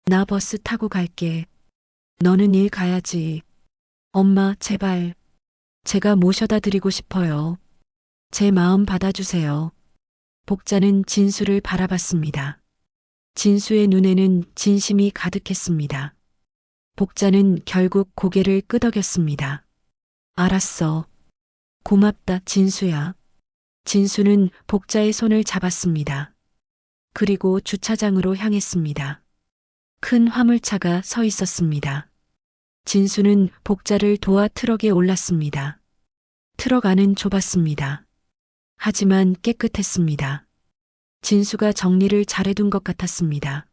나 버스 타고 갈게. 너는 일 가야지. 엄마, 제발. 제가 모셔다 드리고 싶어요. 제 마음 받아주세요. 복자는 진수를 바라봤습니다. 진수의 눈에는 진심이 가득했습니다. 복자는 결국 고개를 끄덕였습니다. 알았어. 고맙다, 진수야. 진수는 복자의 손을 잡았습니다. 그리고 주차장으로 향했습니다. 큰 화물차가 서 있었습니다. 진수는 복자를 도와 트럭에 올랐습니다. 트럭 안은 좁았습니다. 하지만 깨끗했습니다. 진수가 정리를 잘해둔 것 같았습니다.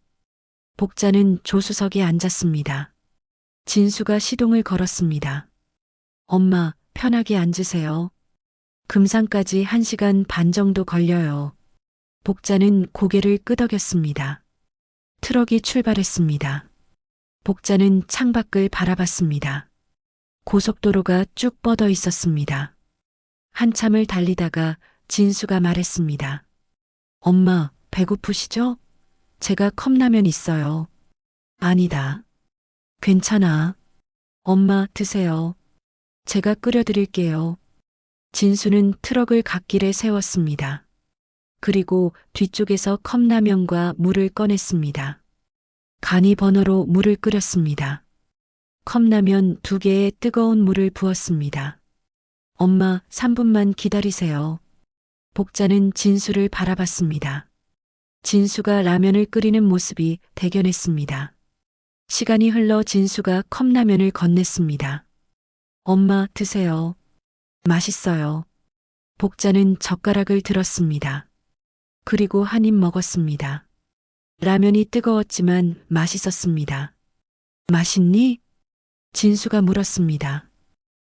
복자는 조수석에 앉았습니다. 진수가 시동을 걸었습니다. 엄마, 편하게 앉으세요. 금산까지 1시간 반 정도 걸려요. 복자는 고개를 끄덕였습니다. 트럭이 출발했습니다. 복자는 창밖을 바라봤습니다. 고속도로가 쭉 뻗어 있었습니다. 한참을 달리다가 진수가 말했습니다. 엄마, 배고프시죠? 제가 컵라면 있어요. 아니다. 괜찮아. 엄마, 드세요. 제가 끓여드릴게요. 진수는 트럭을 갓길에 세웠습니다. 그리고 뒤쪽에서 컵라면과 물을 꺼냈습니다. 간이 버너로 물을 끓였습니다. 컵라면 2개에 뜨거운 물을 부었습니다. 엄마, 3분만 기다리세요. 복자는 진수를 바라봤습니다. 진수가 라면을 끓이는 모습이 대견했습니다. 시간이 흘러 진수가 컵라면을 건넸습니다. 엄마, 드세요. 맛있어요. 복자는 젓가락을 들었습니다. 그리고 한 입 먹었습니다. 라면이 뜨거웠지만 맛있었습니다. 맛있니? 진수가 물었습니다.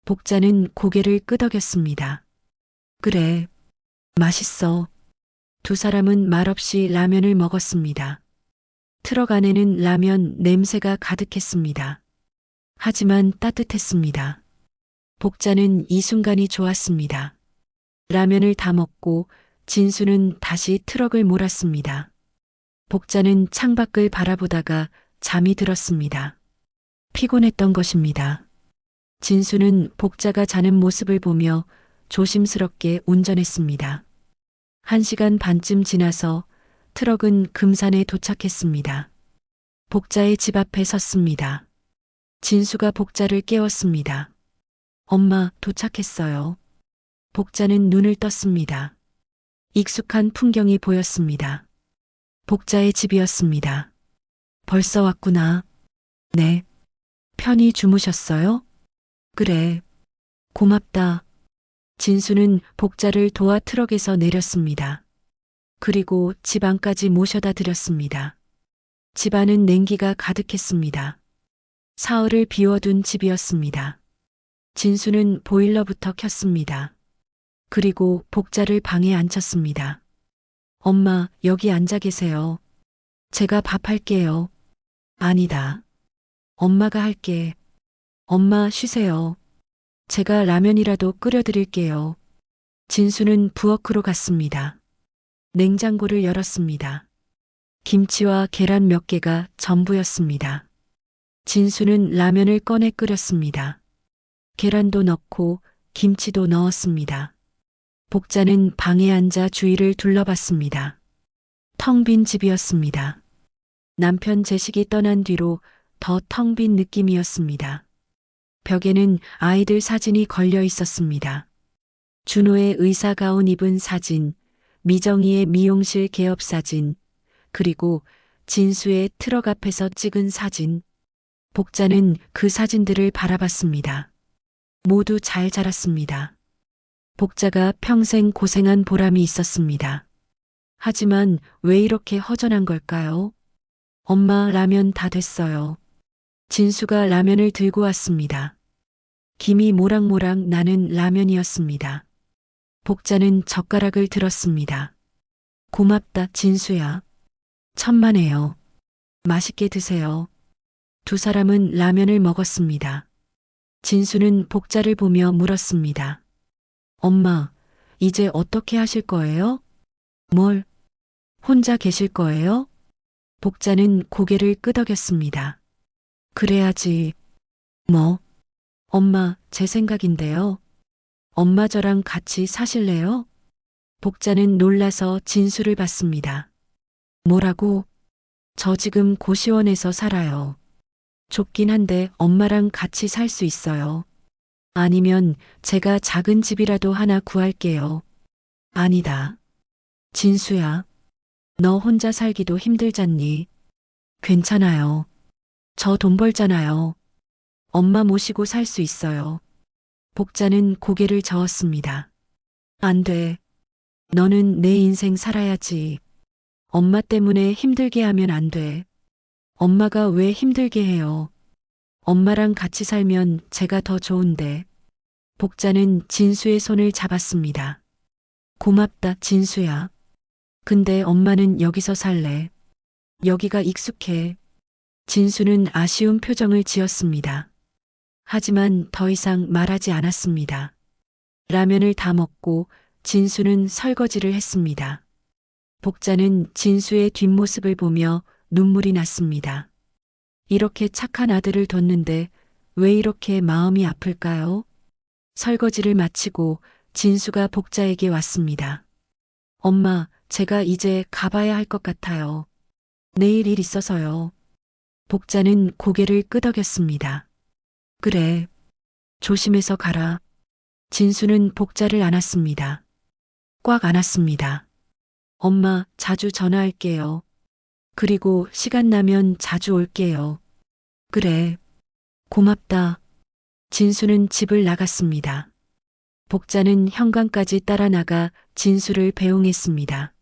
복자는 고개를 끄덕였습니다. 그래, 맛있어. 두 사람은 말없이 라면을 먹었습니다. 트럭 안에는 라면 냄새가 가득했습니다. 하지만 따뜻했습니다. 복자는 이 순간이 좋았습니다. 라면을 다 먹고 진수는 다시 트럭을 몰았습니다. 복자는 창밖을 바라보다가 잠이 들었습니다. 피곤했던 것입니다. 진수는 복자가 자는 모습을 보며 조심스럽게 운전했습니다. 1시간 반쯤 지나서 트럭은 금산에 도착했습니다. 복자의 집 앞에 섰습니다. 진수가 복자를 깨웠습니다. 엄마, 도착했어요. 복자는 눈을 떴습니다. 익숙한 풍경이 보였습니다. 복자의 집이었습니다. 벌써 왔구나. 네. 편히 주무셨어요? 그래. 고맙다. 진수는 복자를 도와 트럭에서 내렸습니다. 그리고 집 안까지 모셔다 드렸습니다. 집 안은 냉기가 가득했습니다. 사흘을 비워둔 집이었습니다. 진수는 보일러부터 켰습니다. 그리고 복자를 방에 앉혔습니다. 엄마, 여기 앉아 계세요. 제가 밥 할게요. 아니다. 엄마가 할게. 엄마, 쉬세요. 제가 라면이라도 끓여드릴게요. 진수는 부엌으로 갔습니다. 냉장고를 열었습니다. 김치와 계란 몇 개가 전부였습니다. 진수는 라면을 꺼내 끓였습니다. 계란도 넣고 김치도 넣었습니다. 복자는 방에 앉아 주위를 둘러봤습니다. 텅 빈 집이었습니다. 남편 재식이 떠난 뒤로 더 텅 빈 느낌이었습니다. 벽에는 아이들 사진이 걸려 있었습니다. 준호의 의사 가운 입은 사진, 미정이의 미용실 개업 사진, 그리고 진수의 트럭 앞에서 찍은 사진. 복자는 그 사진들을 바라봤습니다. 모두 잘 자랐습니다. 복자가 평생 고생한 보람이 있었습니다. 하지만 왜 이렇게 허전한 걸까요? 엄마, 라면 다 됐어요. 진수가 라면을 들고 왔습니다. 김이 모락모락 나는 라면이었습니다. 복자는 젓가락을 들었습니다. 고맙다, 진수야. 천만에요. 맛있게 드세요. 두 사람은 라면을 먹었습니다. 진수는 복자를 보며 물었습니다. 엄마, 이제 어떻게 하실 거예요? 뭘? 혼자 계실 거예요? 복자는 고개를 끄덕였습니다. 그래야지. 뭐? 엄마, 제 생각인데요. 엄마 저랑 같이 사실래요? 복자는 놀라서 진수를 받습니다. 뭐라고? 저 지금 고시원에서 살아요. 좁긴 한데 엄마랑 같이 살 수 있어요. 아니면 제가 작은 집이라도 하나 구할게요. 아니다. 진수야, 너 혼자 살기도 힘들잖니. 괜찮아요. 저 돈 벌잖아요. 엄마 모시고 살 수 있어요. 복자는 고개를 저었습니다. 안 돼. 너는 내 인생 살아야지. 엄마 때문에 힘들게 하면 안 돼. 엄마가 왜 힘들게 해요? 엄마랑 같이 살면 제가 더 좋은데. 복자는 진수의 손을 잡았습니다. 고맙다, 진수야. 근데 엄마는 여기서 살래. 여기가 익숙해. 진수는 아쉬운 표정을 지었습니다. 하지만 더 이상 말하지 않았습니다. 라면을 다 먹고 진수는 설거지를 했습니다. 복자는 진수의 뒷모습을 보며 눈물이 났습니다. 이렇게 착한 아들을 뒀는데 왜 이렇게 마음이 아플까요? 설거지를 마치고 진수가 복자에게 왔습니다. 엄마, 제가 이제 가봐야 할 것 같아요. 내일 일 있어서요. 복자는 고개를 끄덕였습니다. 그래. 조심해서 가라. 진수는 복자를 안았습니다. 꽉 안았습니다. 엄마, 자주 전화할게요. 그리고 시간 나면 자주 올게요. 그래. 고맙다. 진수는 집을 나갔습니다. 복자는 현관까지 따라 나가 진수를 배웅했습니다.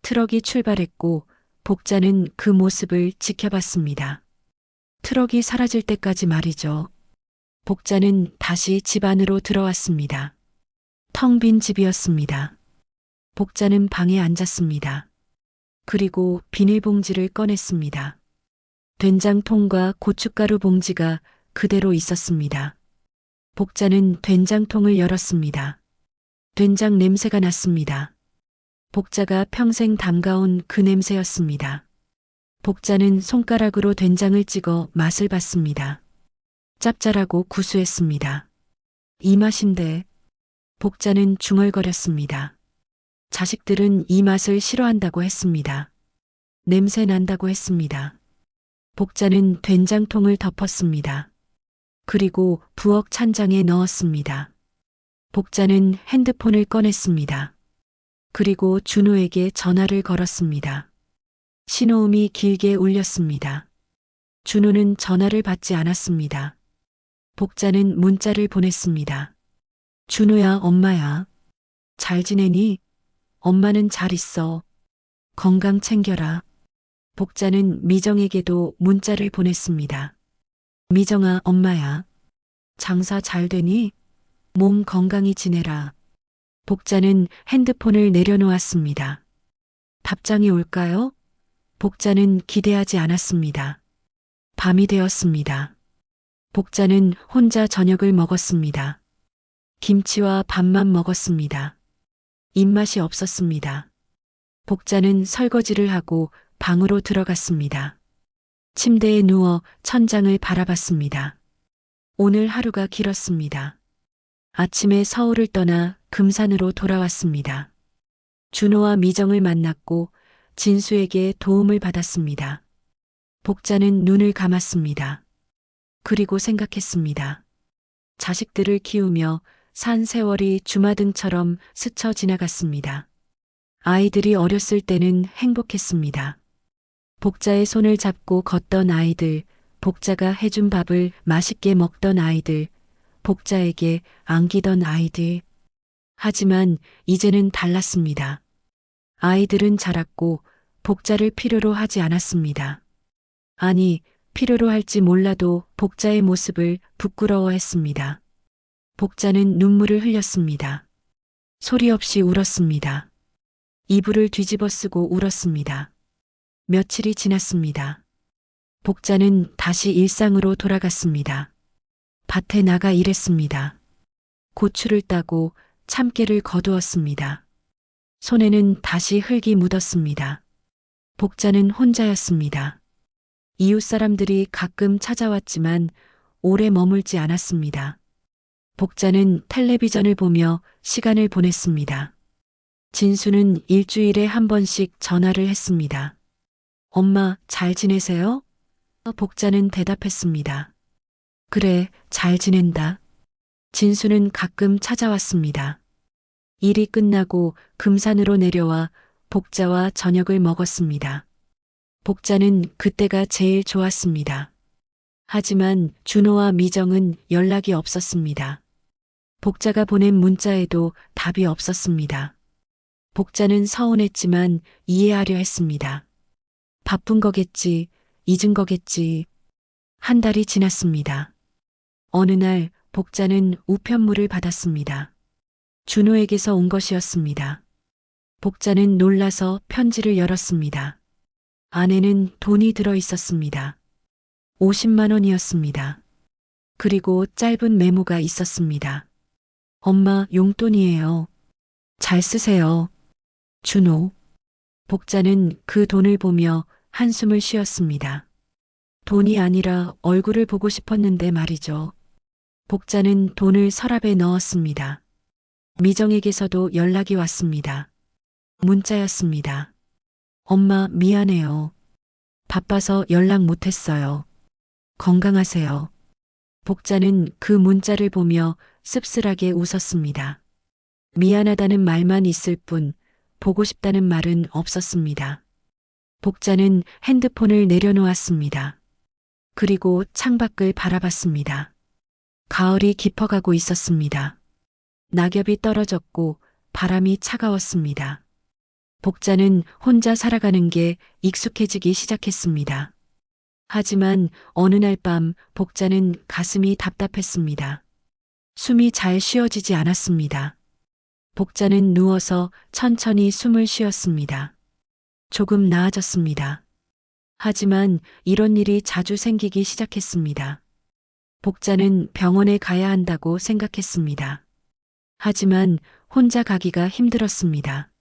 트럭이 출발했고 복자는 그 모습을 지켜봤습니다. 트럭이 사라질 때까지 말이죠. 복자는 다시 집 안으로 들어왔습니다. 텅 빈 집이었습니다. 복자는 방에 앉았습니다. 그리고 비닐봉지를 꺼냈습니다. 된장통과 고춧가루 봉지가 그대로 있었습니다. 복자는 된장통을 열었습니다. 된장 냄새가 났습니다. 복자가 평생 담가온 그 냄새였습니다. 복자는 손가락으로 된장을 찍어 맛을 봤습니다. 짭짤하고 구수했습니다. 이 맛인데. 복자는 중얼거렸습니다. 자식들은 이 맛을 싫어한다고 했습니다. 냄새 난다고 했습니다. 복자는 된장통을 덮었습니다. 그리고 부엌 찬장에 넣었습니다. 복자는 핸드폰을 꺼냈습니다. 그리고 준호에게 전화를 걸었습니다. 신호음이 길게 울렸습니다. 준호는 전화를 받지 않았습니다. 복자는 문자를 보냈습니다. 준호야, 엄마야. 잘 지내니? 엄마는 잘 있어. 건강 챙겨라. 복자는 미정에게도 문자를 보냈습니다. 미정아, 엄마야. 장사 잘 되니? 몸 건강히 지내라. 복자는 핸드폰을 내려놓았습니다. 답장이 올까요? 복자는 기대하지 않았습니다. 밤이 되었습니다. 복자는 혼자 저녁을 먹었습니다. 김치와 밥만 먹었습니다. 입맛이 없었습니다. 복자는 설거지를 하고 방으로 들어갔습니다. 침대에 누워 천장을 바라봤습니다. 오늘 하루가 길었습니다. 아침에 서울을 떠나 금산으로 돌아왔습니다. 준호와 미정을 만났고 진수에게 도움을 받았습니다. 복자는 눈을 감았습니다. 그리고 생각했습니다. 자식들을 키우며 산 세월이 주마등처럼 스쳐 지나갔습니다. 아이들이 어렸을 때는 행복했습니다. 복자의 손을 잡고 걷던 아이들, 복자가 해준 밥을 맛있게 먹던 아이들, 복자에게 안기던 아이들. 하지만 이제는 달랐습니다. 아이들은 자랐고 복자를 필요로 하지 않았습니다. 아니, 필요로 할지 몰라도 복자의 모습을 부끄러워했습니다. 복자는 눈물을 흘렸습니다. 소리 없이 울었습니다. 이불을 뒤집어 쓰고 울었습니다. 며칠이 지났습니다. 복자는 다시 일상으로 돌아갔습니다. 밭에 나가 일했습니다. 고추를 따고 참깨를 거두었습니다. 손에는 다시 흙이 묻었습니다. 복자는 혼자였습니다. 이웃 사람들이 가끔 찾아왔지만 오래 머물지 않았습니다. 복자는 텔레비전을 보며 시간을 보냈습니다. 진수는 일주일에 한 번씩 전화를 했습니다. 엄마, 잘 지내세요? 복자는 대답했습니다. 그래, 잘 지낸다. 진수는 가끔 찾아왔습니다. 일이 끝나고 금산으로 내려와 복자와 저녁을 먹었습니다. 복자는 그때가 제일 좋았습니다. 하지만 준호와 미정은 연락이 없었습니다. 복자가 보낸 문자에도 답이 없었습니다. 복자는 서운했지만 이해하려 했습니다. 바쁜 거겠지, 잊은 거겠지. 한 달이 지났습니다. 어느 날 복자는 우편물을 받았습니다. 준호에게서 온 것이었습니다. 복자는 놀라서 편지를 열었습니다. 안에는 돈이 들어 있었습니다. 50만 원이었습니다. 그리고 짧은 메모가 있었습니다. 엄마, 용돈이에요. 잘 쓰세요. 준호. 복자는 그 돈을 보며 한숨을 쉬었습니다. 돈이 아니라 얼굴을 보고 싶었는데 말이죠. 복자는 돈을 서랍에 넣었습니다. 미정에게서도 연락이 왔습니다. 문자였습니다. 엄마, 미안해요. 바빠서 연락 못했어요. 건강하세요. 복자는 그 문자를 보며 씁쓸하게 웃었습니다. 미안하다는 말만 있을 뿐 보고 싶다는 말은 없었습니다. 복자는 핸드폰을 내려놓았습니다. 그리고 창밖을 바라봤습니다. 가을이 깊어가고 있었습니다. 낙엽이 떨어졌고 바람이 차가웠습니다. 복자는 혼자 살아가는 게 익숙해지기 시작했습니다. 하지만 어느 날 밤 복자는 가슴이 답답했습니다. 숨이 잘 쉬어지지 않았습니다. 복자는 누워서 천천히 숨을 쉬었습니다. 조금 나아졌습니다. 하지만 이런 일이 자주 생기기 시작했습니다. 복자는 병원에 가야 한다고 생각했습니다. 하지만 혼자 가기가 힘들었습니다.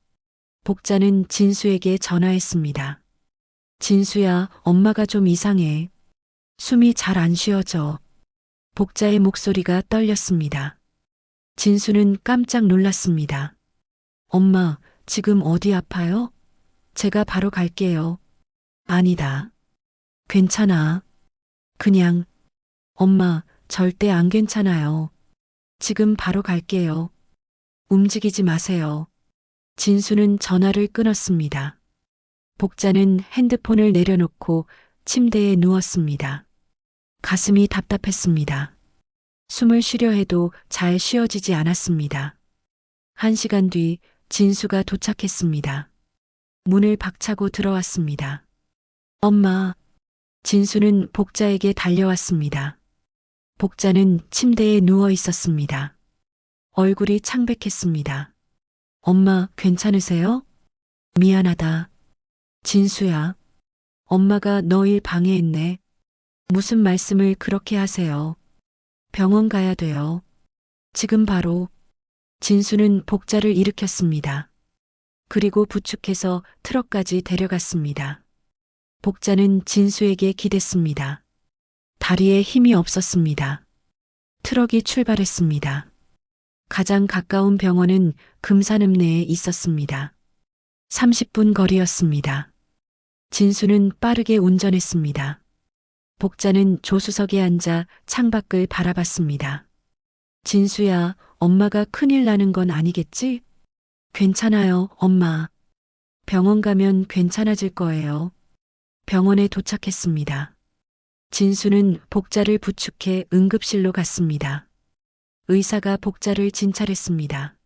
복자는 진수에게 전화했습니다. 진수야, 엄마가 좀 이상해. 숨이 잘 안 쉬어져. 복자의 목소리가 떨렸습니다. 진수는 깜짝 놀랐습니다. 엄마, 지금 어디 아파요? 제가 바로 갈게요. 아니다. 괜찮아. 그냥, 엄마, 절대 안 괜찮아요. 지금 바로 갈게요. 움직이지 마세요. 진수는 전화를 끊었습니다. 복자는 핸드폰을 내려놓고 침대에 누웠습니다. 가슴이 답답했습니다. 숨을 쉬려 해도 잘 쉬어지지 않았습니다. 1시간 뒤 진수가 도착했습니다. 문을 박차고 들어왔습니다. 엄마. 진수는 복자에게 달려왔습니다. 복자는 침대에 누워 있었습니다. 얼굴이 창백했습니다. 엄마, 괜찮으세요? 미안하다. 진수야. 엄마가 너 일 방해했네. 무슨 말씀을 그렇게 하세요. 병원 가야 돼요. 지금 바로. 진수는 복자를 일으켰습니다. 그리고 부축해서 트럭까지 데려갔습니다. 복자는 진수에게 기댔습니다. 다리에 힘이 없었습니다. 트럭이 출발했습니다. 가장 가까운 병원은 금산읍내에 있었습니다. 30분 거리였습니다. 진수는 빠르게 운전했습니다. 복자는 조수석에 앉아 창밖을 바라봤습니다. 진수야, 엄마가 큰일 나는 건 아니겠지? 괜찮아요, 엄마. 병원 가면 괜찮아질 거예요. 병원에 도착했습니다. 진수는 복자를 부축해 응급실로 갔습니다. 의사가 복자를 진찰했습니다.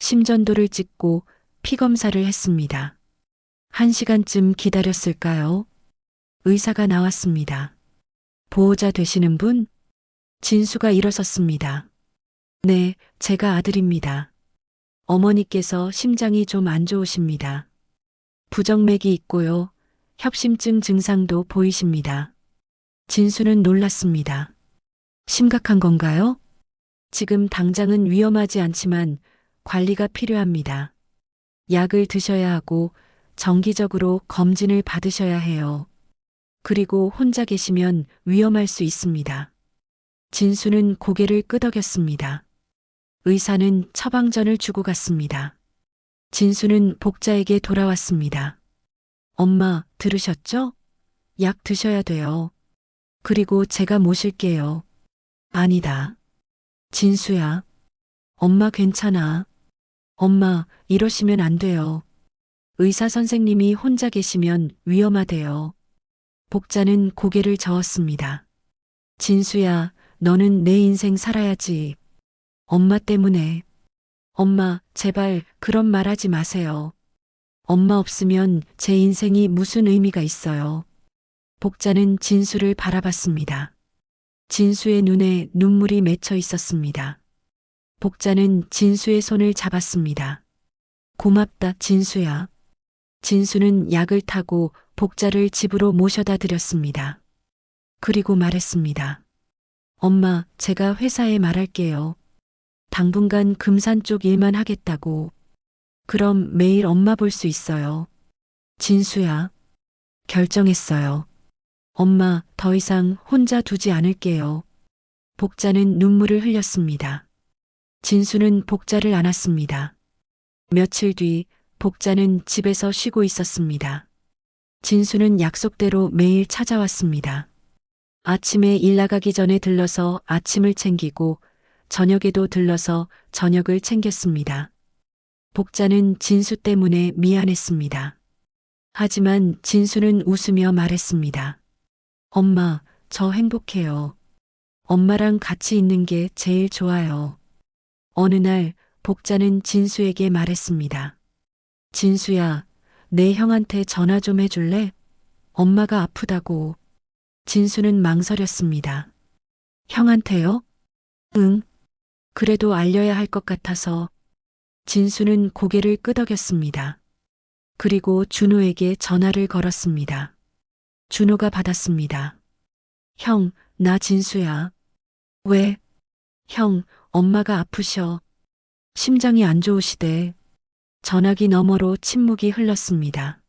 심전도를 찍고 피 검사를 했습니다. 1시간쯤 기다렸을까요? 의사가 나왔습니다. 보호자 되시는 분? 진수가 일어섰습니다. 네, 제가 아들입니다. 어머니께서 심장이 좀 안 좋으십니다. 부정맥이 있고요. 협심증 증상도 보이십니다. 진수는 놀랐습니다. 심각한 건가요? 지금 당장은 위험하지 않지만 관리가 필요합니다. 약을 드셔야 하고 정기적으로 검진을 받으셔야 해요. 그리고 혼자 계시면 위험할 수 있습니다. 진수는 고개를 끄덕였습니다. 의사는 처방전을 주고 갔습니다. 진수는 복자에게 돌아왔습니다. 엄마, 들으셨죠? 약 드셔야 돼요. 그리고 제가 모실게요. 아니다. 진수야. 엄마 괜찮아. 엄마, 이러시면 안 돼요. 의사 선생님이 혼자 계시면 위험하대요. 복자는 고개를 저었습니다. 진수야, 너는 내 인생 살아야지. 엄마 때문에. 엄마, 제발 그런 말 하지 마세요. 엄마 없으면 제 인생이 무슨 의미가 있어요. 복자는 진수를 바라봤습니다. 진수의 눈에 눈물이 맺혀 있었습니다. 복자는 진수의 손을 잡았습니다. 고맙다, 진수야. 진수는 약을 타고 복자를 집으로 모셔다 드렸습니다. 그리고 말했습니다. 엄마, 제가 회사에 말할게요. 당분간 금산 쪽 일만 하겠다고. 그럼 매일 엄마 볼 수 있어요. 진수야. 결정했어요. 엄마, 더 이상 혼자 두지 않을게요. 복자는 눈물을 흘렸습니다. 진수는 복자를 안았습니다. 며칠 뒤 복자는 집에서 쉬고 있었습니다. 진수는 약속대로 매일 찾아왔습니다. 아침에 일 나가기 전에 들러서 아침을 챙기고 저녁에도 들러서 저녁을 챙겼습니다. 복자는 진수 때문에 미안했습니다. 하지만 진수는 웃으며 말했습니다. 엄마, 저 행복해요. 엄마랑 같이 있는 게 제일 좋아요. 어느 날 복자는 진수에게 말했습니다. 진수야, 내 형한테 전화 좀 해줄래? 엄마가 아프다고. 진수는 망설였습니다. 형한테요? 응. 그래도 알려야 할 것 같아서. 진수는 고개를 끄덕였습니다. 그리고 준호에게 전화를 걸었습니다. 준호가 받았습니다. 형, 나 진수야. 왜? 형, 엄마가 아프셔. 심장이 안 좋으시대. 전화기 너머로 침묵이 흘렀습니다.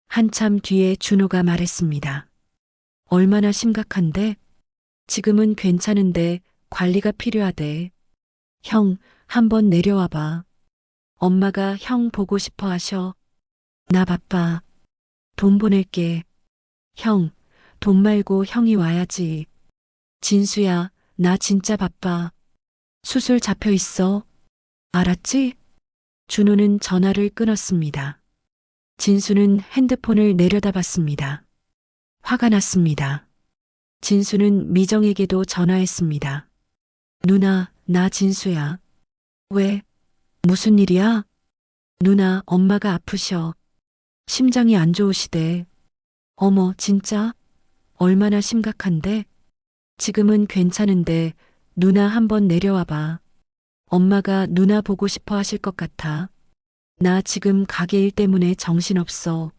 한참 뒤에 준호가 말했습니다. 얼마나 심각한데? 지금은 괜찮은데 관리가 필요하대. 형, 한번 내려와 봐. 엄마가 형 보고 싶어 하셔. 나 바빠. 돈 보낼게. 형, 돈 말고 형이 와야지. 진수야, 나 진짜 바빠. 수술 잡혀 있어. 알았지? 준호는 전화를 끊었습니다. 진수는 핸드폰을 내려다봤습니다. 화가 났습니다. 진수는 미정에게도 전화했습니다. 누나, 나 진수야. 왜? 무슨 일이야? 누나, 엄마가 아프셔. 심장이 안 좋으시대. 어머, 진짜? 얼마나 심각한데? 지금은 괜찮은데 누나 한번 내려와 봐. 엄마가 누나 보고 싶어 하실 것 같아. 나 지금 가게 일 때문에 정신없어.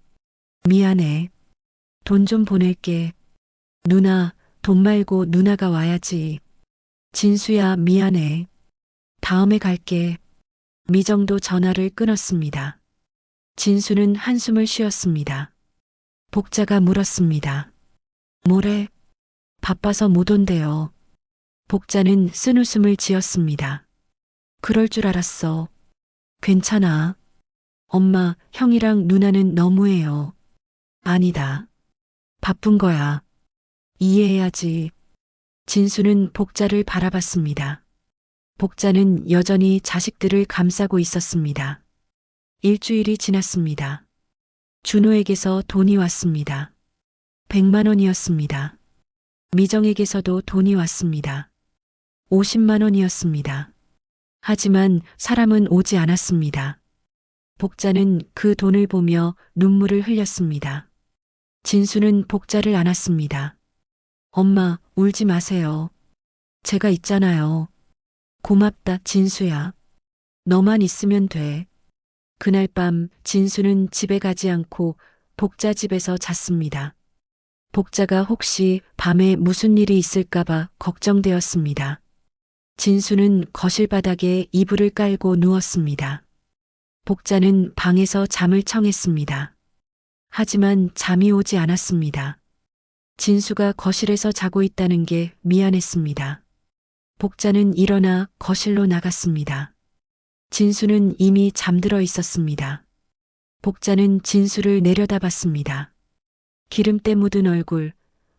미안해. 돈 좀 보낼게. 누나, 돈 말고 누나가 와야지. 진수야, 미안해. 다음에 갈게. 미정도 전화를 끊었습니다. 진수는 한숨을 쉬었습니다. 복자가 물었습니다. 뭐래? 바빠서 못 온대요. 복자는 쓴웃음을 지었습니다. 그럴 줄 알았어. 괜찮아. 엄마, 형이랑 누나는 너무해요. 아니다. 바쁜 거야. 이해해야지. 진수는 복자를 바라봤습니다. 복자는 여전히 자식들을 감싸고 있었습니다. 일주일이 지났습니다. 준호에게서 돈이 왔습니다. 100만 원이었습니다. 미정에게서도 돈이 왔습니다. 50만 원이었습니다. 하지만 사람은 오지 않았습니다. 복자는 그 돈을 보며 눈물을 흘렸습니다. 진수는 복자를 안았습니다. 엄마, 울지 마세요. 제가 있잖아요. 고맙다, 진수야. 너만 있으면 돼. 그날 밤 진수는 집에 가지 않고 복자 집에서 잤습니다. 복자가 혹시 밤에 무슨 일이 있을까봐 걱정되었습니다. 진수는 거실 바닥에 이불을 깔고 누웠습니다. 복자는 방에서 잠을 청했습니다. 하지만 잠이 오지 않았습니다. 진수가 거실에서 자고 있다는 게 미안했습니다. 복자는 일어나 거실로 나갔습니다. 진수는 이미 잠들어 있었습니다. 복자는 진수를 내려다봤습니다. 기름때 묻은 얼굴,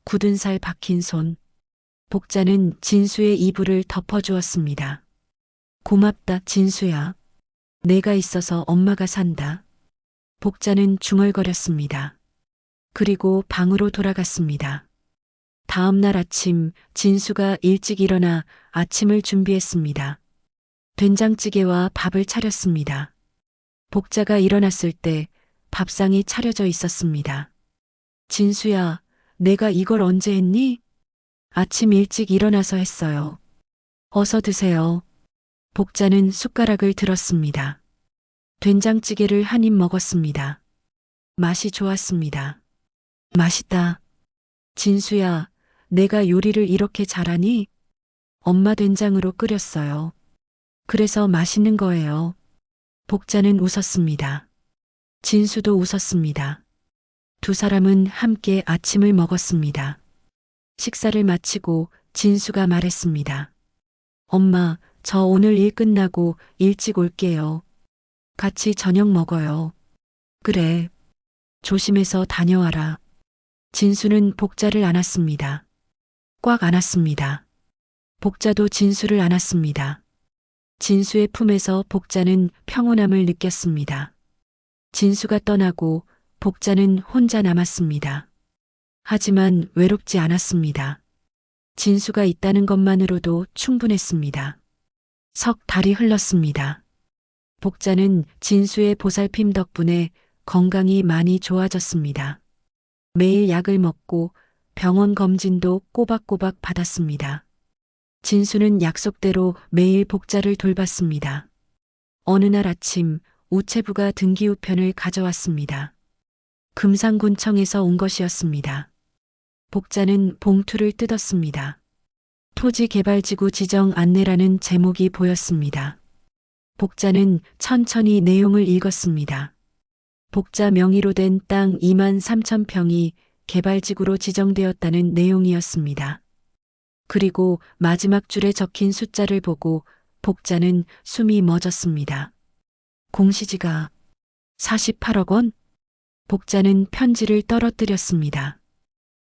굳은 살 박힌 손. 복자는 진수의 이불을 덮어주었습니다. 고맙다, 진수야. 내가 있어서 엄마가 산다. 복자는 중얼거렸습니다. 그리고 방으로 돌아갔습니다. 다음 날 아침 진수가 일찍 일어나 아침을 준비했습니다. 된장찌개와 밥을 차렸습니다. 복자가 일어났을 때 밥상이 차려져 있었습니다. 진수야, 내가 이걸 언제 했니? 아침 일찍 일어나서 했어요. 어서 드세요. 복자는 숟가락을 들었습니다. 된장찌개를 한 입 먹었습니다. 맛이 좋았습니다. 맛있다. 진수야, 내가 요리를 이렇게 잘하니? 엄마 된장으로 끓였어요. 그래서 맛있는 거예요. 복자는 웃었습니다. 진수도 웃었습니다. 두 사람은 함께 아침을 먹었습니다. 식사를 마치고 진수가 말했습니다. 엄마, 저 오늘 일 끝나고 일찍 올게요. 같이 저녁 먹어요. 그래. 조심해서 다녀와라. 진수는 복자를 안았습니다. 꽉 안았습니다. 복자도 진수를 안았습니다. 진수의 품에서 복자는 평온함을 느꼈습니다. 진수가 떠나고 복자는 혼자 남았습니다. 하지만 외롭지 않았습니다. 진수가 있다는 것만으로도 충분했습니다. 석 달이 흘렀습니다. 복자는 진수의 보살핌 덕분에 건강이 많이 좋아졌습니다. 매일 약을 먹고 병원 검진도 꼬박꼬박 받았습니다. 진수는 약속대로 매일 복자를 돌봤습니다. 어느 날 아침 우체부가 등기우편을 가져왔습니다. 금산군청에서 온 것이었습니다. 복자는 봉투를 뜯었습니다. 토지개발지구 지정 안내라는 제목이 보였습니다. 복자는 천천히 내용을 읽었습니다. 복자 명의로 된 땅 2만 3천 평이 개발지구로 지정되었다는 내용이었습니다. 그리고 마지막 줄에 적힌 숫자를 보고 복자는 숨이 멎었습니다. 공시지가 48억 원? 복자는 편지를 떨어뜨렸습니다.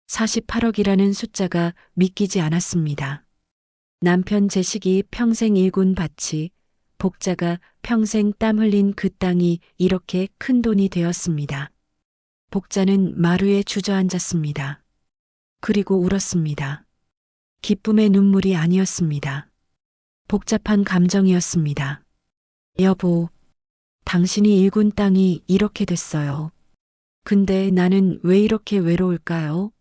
48억이라는 숫자가 믿기지 않았습니다. 남편 재식이 평생 일군 밭이 복자가 평생 땀 흘린 그 땅이 이렇게 큰 돈이 되었습니다. 복자는 마루에 주저앉았습니다. 그리고 울었습니다. 기쁨의 눈물이 아니었습니다. 복잡한 감정이었습니다. 여보, 당신이 일군 땅이 이렇게 됐어요. 근데 나는 왜 이렇게 외로울까요?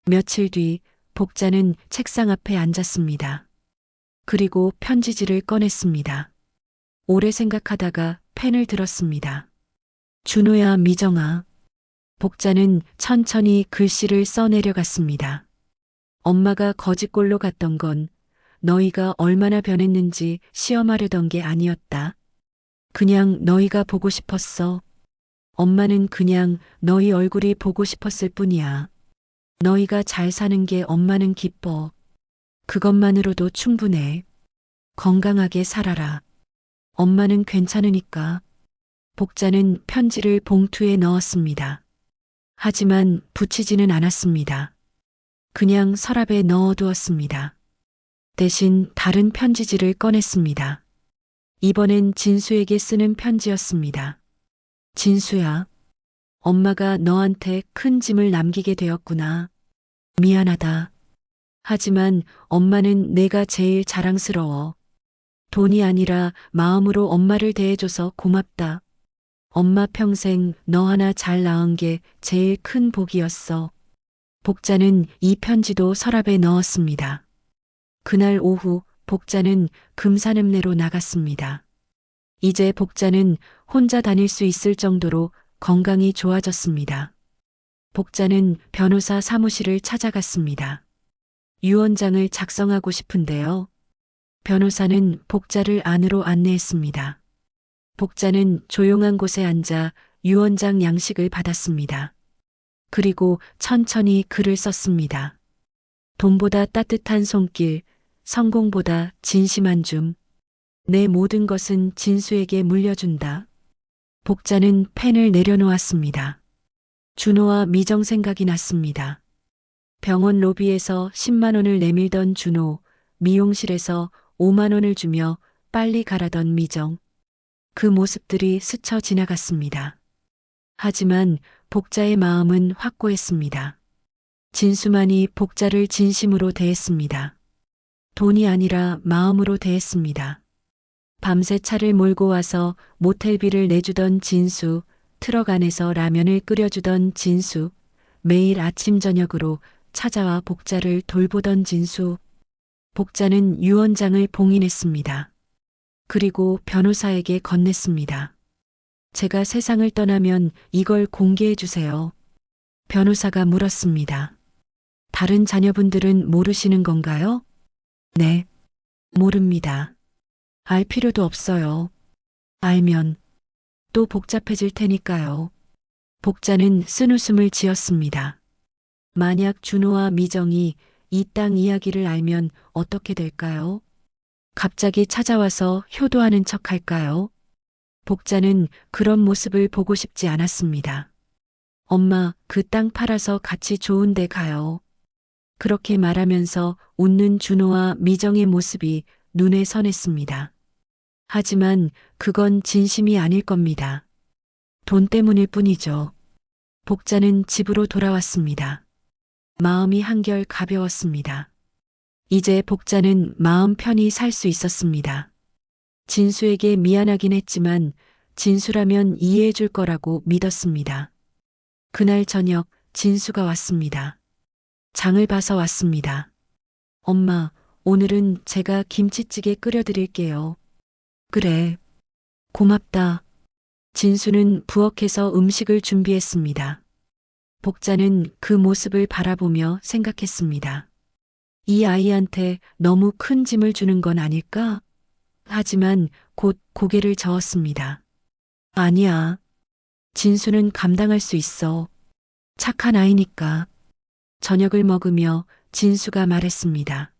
며칠 뒤 복자는 책상 앞에 앉았습니다. 그리고 편지지를 꺼냈습니다. 오래 생각하다가 펜을 들었습니다. 준호야, 미정아. 복자는 천천히 글씨를 써내려갔습니다. 엄마가 거짓골로 갔던 건 너희가 얼마나 변했는지 시험하려던 게 아니었다. 그냥 너희가 보고 싶었어. 엄마는 그냥 너희 얼굴이 보고 싶었을 뿐이야. 너희가 잘 사는 게 엄마는 기뻐. 그것만으로도 충분해. 건강하게 살아라. 엄마는 괜찮으니까. 복자는 편지를 봉투에 넣었습니다. 하지만 붙이지는 않았습니다. 그냥 서랍에 넣어두었습니다. 대신 다른 편지지를 꺼냈습니다. 이번엔 진수에게 쓰는 편지였습니다. 진수야, 엄마가 너한테 큰 짐을 남기게 되었구나. 미안하다. 하지만 엄마는 내가 제일 자랑스러워. 돈이 아니라 마음으로 엄마를 대해줘서 고맙다. 엄마 평생 너 하나 잘 낳은 게 제일 큰 복이었어. 복자는 이 편지도 서랍에 넣었습니다. 그날 오후 복자는 금산읍내로 나갔습니다. 이제 복자는 혼자 다닐 수 있을 정도로 건강이 좋아졌습니다. 복자는 변호사 사무실을 찾아갔습니다. 유언장을 작성하고 싶은데요. 변호사는 복자를 안으로 안내했습니다. 복자는 조용한 곳에 앉아 유언장 양식을 받았습니다. 그리고 천천히 글을 썼습니다. 돈보다 따뜻한 손길, 성공보다 진심한 줌. 내 모든 것은 진수에게 물려준다. 복자는 펜을 내려놓았습니다. 준호와 미정 생각이 났습니다. 병원 로비에서 10만 원을 내밀던 준호, 미용실에서 5만 원을 주며 빨리 가라던 미정. 그 모습들이 스쳐 지나갔습니다. 하지만 복자의 마음은 확고했습니다. 진수만이 복자를 진심으로 대했습니다. 돈이 아니라 마음으로 대했습니다. 밤새 차를 몰고 와서 모텔비를 내주던 진수, 트럭 안에서 라면을 끓여주던 진수, 매일 아침 저녁으로 찾아와 복자를 돌보던 진수. 복자는 유언장을 봉인했습니다. 그리고 변호사에게 건넸습니다. 제가 세상을 떠나면 이걸 공개해 주세요. 변호사가 물었습니다. 다른 자녀분들은 모르시는 건가요? 네, 모릅니다. 알 필요도 없어요. 알면 또 복잡해질 테니까요. 복자는 쓴웃음을 지었습니다. 만약 준호와 미정이 이 땅 이야기를 알면 어떻게 될까요? 갑자기 찾아와서 효도하는 척 할까요? 복자는 그런 모습을 보고 싶지 않았습니다. 엄마, 그 땅 팔아서 같이 좋은 데 가요. 그렇게 말하면서 웃는 준호와 미정의 모습이 눈에 선했습니다. 하지만 그건 진심이 아닐 겁니다. 돈 때문일 뿐이죠. 복자는 집으로 돌아왔습니다. 마음이 한결 가벼웠습니다. 이제 복자는 마음 편히 살 수 있었습니다. 진수에게 미안하긴 했지만 진수라면 이해해 줄 거라고 믿었습니다. 그날 저녁 진수가 왔습니다. 장을 봐서 왔습니다. 엄마, 오늘은 제가 김치찌개 끓여드릴게요. 그래. 고맙다. 진수는 부엌에서 음식을 준비했습니다. 복자는 그 모습을 바라보며 생각했습니다. 이 아이한테 너무 큰 짐을 주는 건 아닐까? 하지만 곧 고개를 저었습니다. 아니야. 진수는 감당할 수 있어. 착한 아이니까. 저녁을 먹으며 진수가 말했습니다.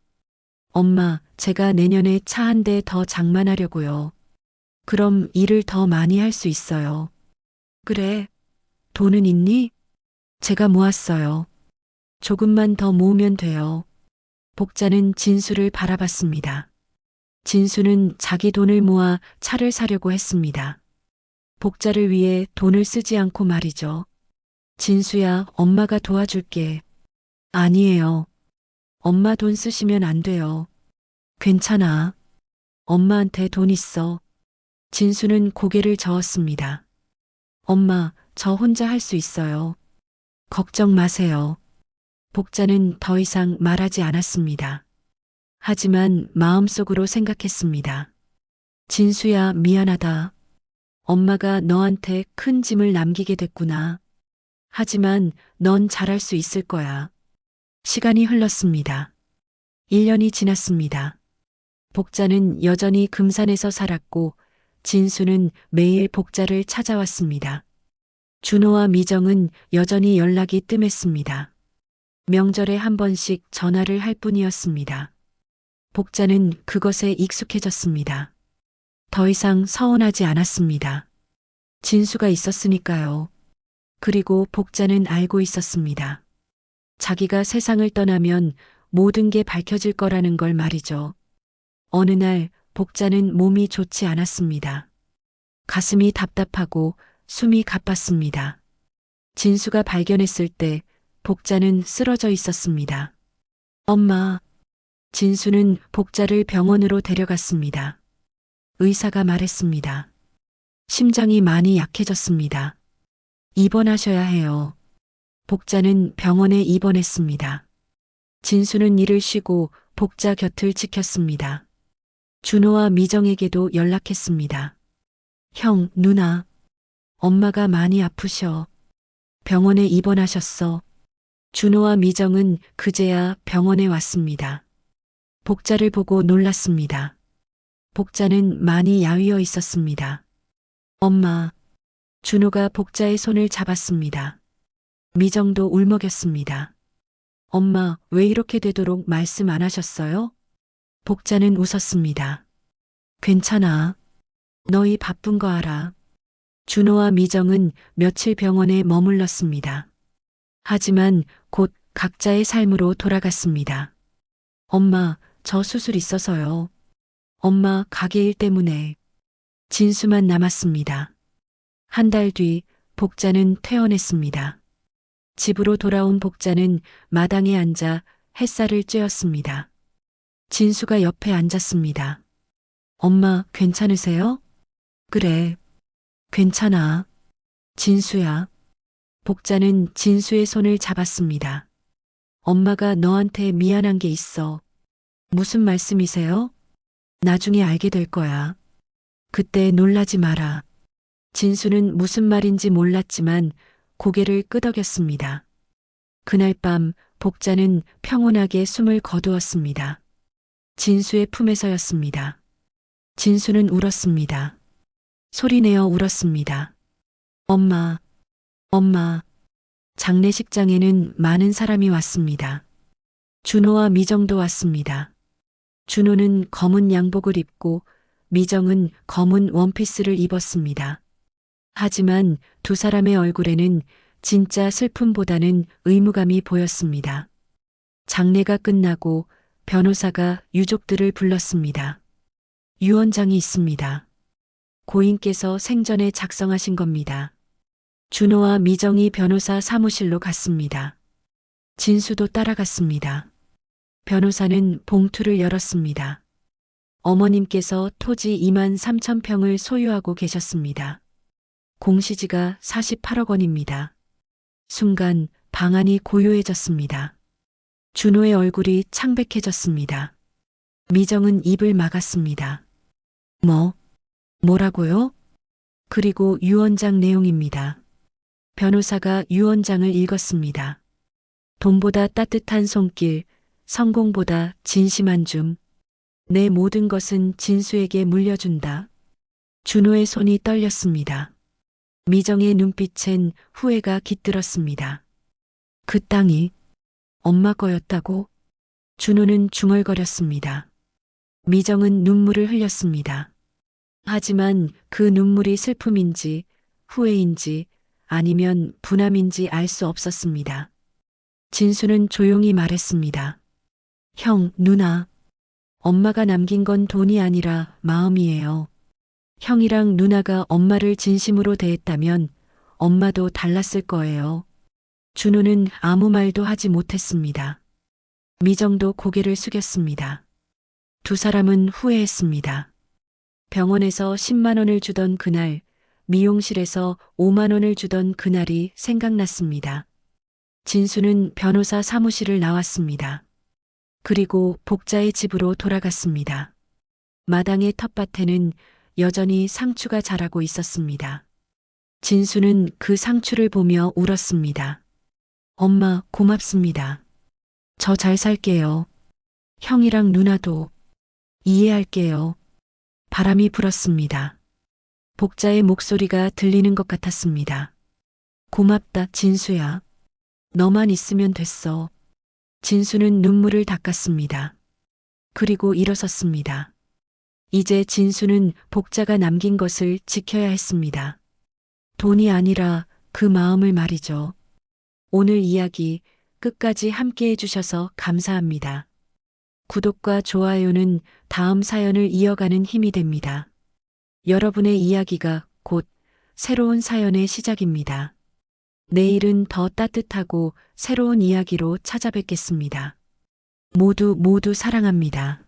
엄마, 제가 내년에 차 한 대 더 장만하려고요. 그럼 일을 더 많이 할 수 있어요. 그래. 돈은 있니? 제가 모았어요. 조금만 더 모으면 돼요. 복자는 진수를 바라봤습니다. 진수는 자기 돈을 모아 차를 사려고 했습니다. 복자를 위해 돈을 쓰지 않고 말이죠. 진수야, 엄마가 도와줄게. 아니에요. 엄마 돈 쓰시면 안 돼요. 괜찮아. 엄마한테 돈 있어. 진수는 고개를 저었습니다. 엄마, 저 혼자 할 수 있어요. 걱정 마세요. 복자는 더 이상 말하지 않았습니다. 하지만 마음속으로 생각했습니다. 진수야, 미안하다. 엄마가 너한테 큰 짐을 남기게 됐구나. 하지만 넌 잘할 수 있을 거야. 시간이 흘렀습니다. 1년이 지났습니다. 복자는 여전히 금산에서 살았고 진수는 매일 복자를 찾아왔습니다. 준호와 미정은 여전히 연락이 뜸했습니다. 명절에 한 번씩 전화를 할 뿐이었습니다. 복자는 그것에 익숙해졌습니다. 더 이상 서운하지 않았습니다. 진수가 있었으니까요. 그리고 복자는 알고 있었습니다. 자기가 세상을 떠나면 모든 게 밝혀질 거라는 걸 말이죠. 어느 날 복자는 몸이 좋지 않았습니다. 가슴이 답답하고 숨이 가빴습니다. 진수가 발견했을 때 복자는 쓰러져 있었습니다. 엄마. 진수는 복자를 병원으로 데려갔습니다. 의사가 말했습니다. 심장이 많이 약해졌습니다. 입원하셔야 해요. 복자는 병원에 입원했습니다. 진수는 일을 쉬고 복자 곁을 지켰습니다. 준호와 미정에게도 연락했습니다. 형, 누나. 엄마가 많이 아프셔. 병원에 입원하셨어. 준호와 미정은 그제야 병원에 왔습니다. 복자를 보고 놀랐습니다. 복자는 많이 야위어 있었습니다. 엄마. 준호가 복자의 손을 잡았습니다. 미정도 울먹였습니다. 엄마, 왜 이렇게 되도록 말씀 안 하셨어요? 복자는 웃었습니다. 괜찮아. 너희 바쁜 거 알아. 준호와 미정은 며칠 병원에 머물렀습니다. 하지만 곧 각자의 삶으로 돌아갔습니다. 엄마, 저 수술 있어서요. 엄마, 가게 일 때문에. 진수만 남았습니다. 한 달 뒤 복자는 퇴원했습니다. 집으로 돌아온 복자는 마당에 앉아 햇살을 쬐었습니다. 진수가 옆에 앉았습니다. 엄마, 괜찮으세요? 그래. 괜찮아. 진수야. 복자는 진수의 손을 잡았습니다. 엄마가 너한테 미안한 게 있어. 무슨 말씀이세요? 나중에 알게 될 거야. 그때 놀라지 마라. 진수는 무슨 말인지 몰랐지만 고개를 끄덕였습니다. 그날 밤 복자는 평온하게 숨을 거두었습니다. 진수의 품에서였습니다. 진수는 울었습니다. 소리내어 울었습니다. 엄마, 엄마. 장례식장에는 많은 사람이 왔습니다. 준호와 미정도 왔습니다. 준호는 검은 양복을 입고 미정은 검은 원피스를 입었습니다. 하지만 두 사람의 얼굴에는 진짜 슬픔보다는 의무감이 보였습니다. 장례가 끝나고 변호사가 유족들을 불렀습니다. 유언장이 있습니다. 고인께서 생전에 작성하신 겁니다. 준호와 미정이 변호사 사무실로 갔습니다. 진수도 따라갔습니다. 변호사는 봉투를 열었습니다. 어머님께서 토지 2만 3천 평을 소유하고 계셨습니다. 공시지가 48억 원입니다. 순간 방안이 고요해졌습니다. 준호의 얼굴이 창백해졌습니다. 미정은 입을 막았습니다. 뭐라고요? 그리고 유언장 내용입니다. 변호사가 유언장을 읽었습니다. 돈보다 따뜻한 손길, 성공보다 진심한 줌. 내 모든 것은 진수에게 물려준다. 준호의 손이 떨렸습니다. 미정의 눈빛엔 후회가 깃들었습니다. 그 땅이 엄마 거였다고? 준호는 중얼거렸습니다. 미정은 눈물을 흘렸습니다. 하지만 그 눈물이 슬픔인지 후회인지 아니면 분함인지 알 수 없었습니다. 진수는 조용히 말했습니다. 형, 누나. 엄마가 남긴 건 돈이 아니라 마음이에요. 형이랑 누나가 엄마를 진심으로 대했다면 엄마도 달랐을 거예요. 준호는 아무 말도 하지 못했습니다. 미정도 고개를 숙였습니다. 두 사람은 후회했습니다. 병원에서 10만 원을 주던 그날, 미용실에서 5만 원을 주던 그날이 생각났습니다. 진수는 변호사 사무실을 나왔습니다. 그리고 복자의 집으로 돌아갔습니다. 마당의 텃밭에는 여전히 상추가 자라고 있었습니다. 진수는 그 상추를 보며 울었습니다. 엄마, 고맙습니다. 저 잘 살게요. 형이랑 누나도 이해할게요. 바람이 불었습니다. 복자의 목소리가 들리는 것 같았습니다. 고맙다, 진수야. 너만 있으면 됐어. 진수는 눈물을 닦았습니다. 그리고 일어섰습니다. 이제 진수는 복자가 남긴 것을 지켜야 했습니다. 돈이 아니라 그 마음을 말이죠. 오늘 이야기 끝까지 함께 해주셔서 감사합니다. 구독과 좋아요는 다음 사연을 이어가는 힘이 됩니다. 여러분의 이야기가 곧 새로운 사연의 시작입니다. 내일은 더 따뜻하고 새로운 이야기로 찾아뵙겠습니다. 모두 사랑합니다.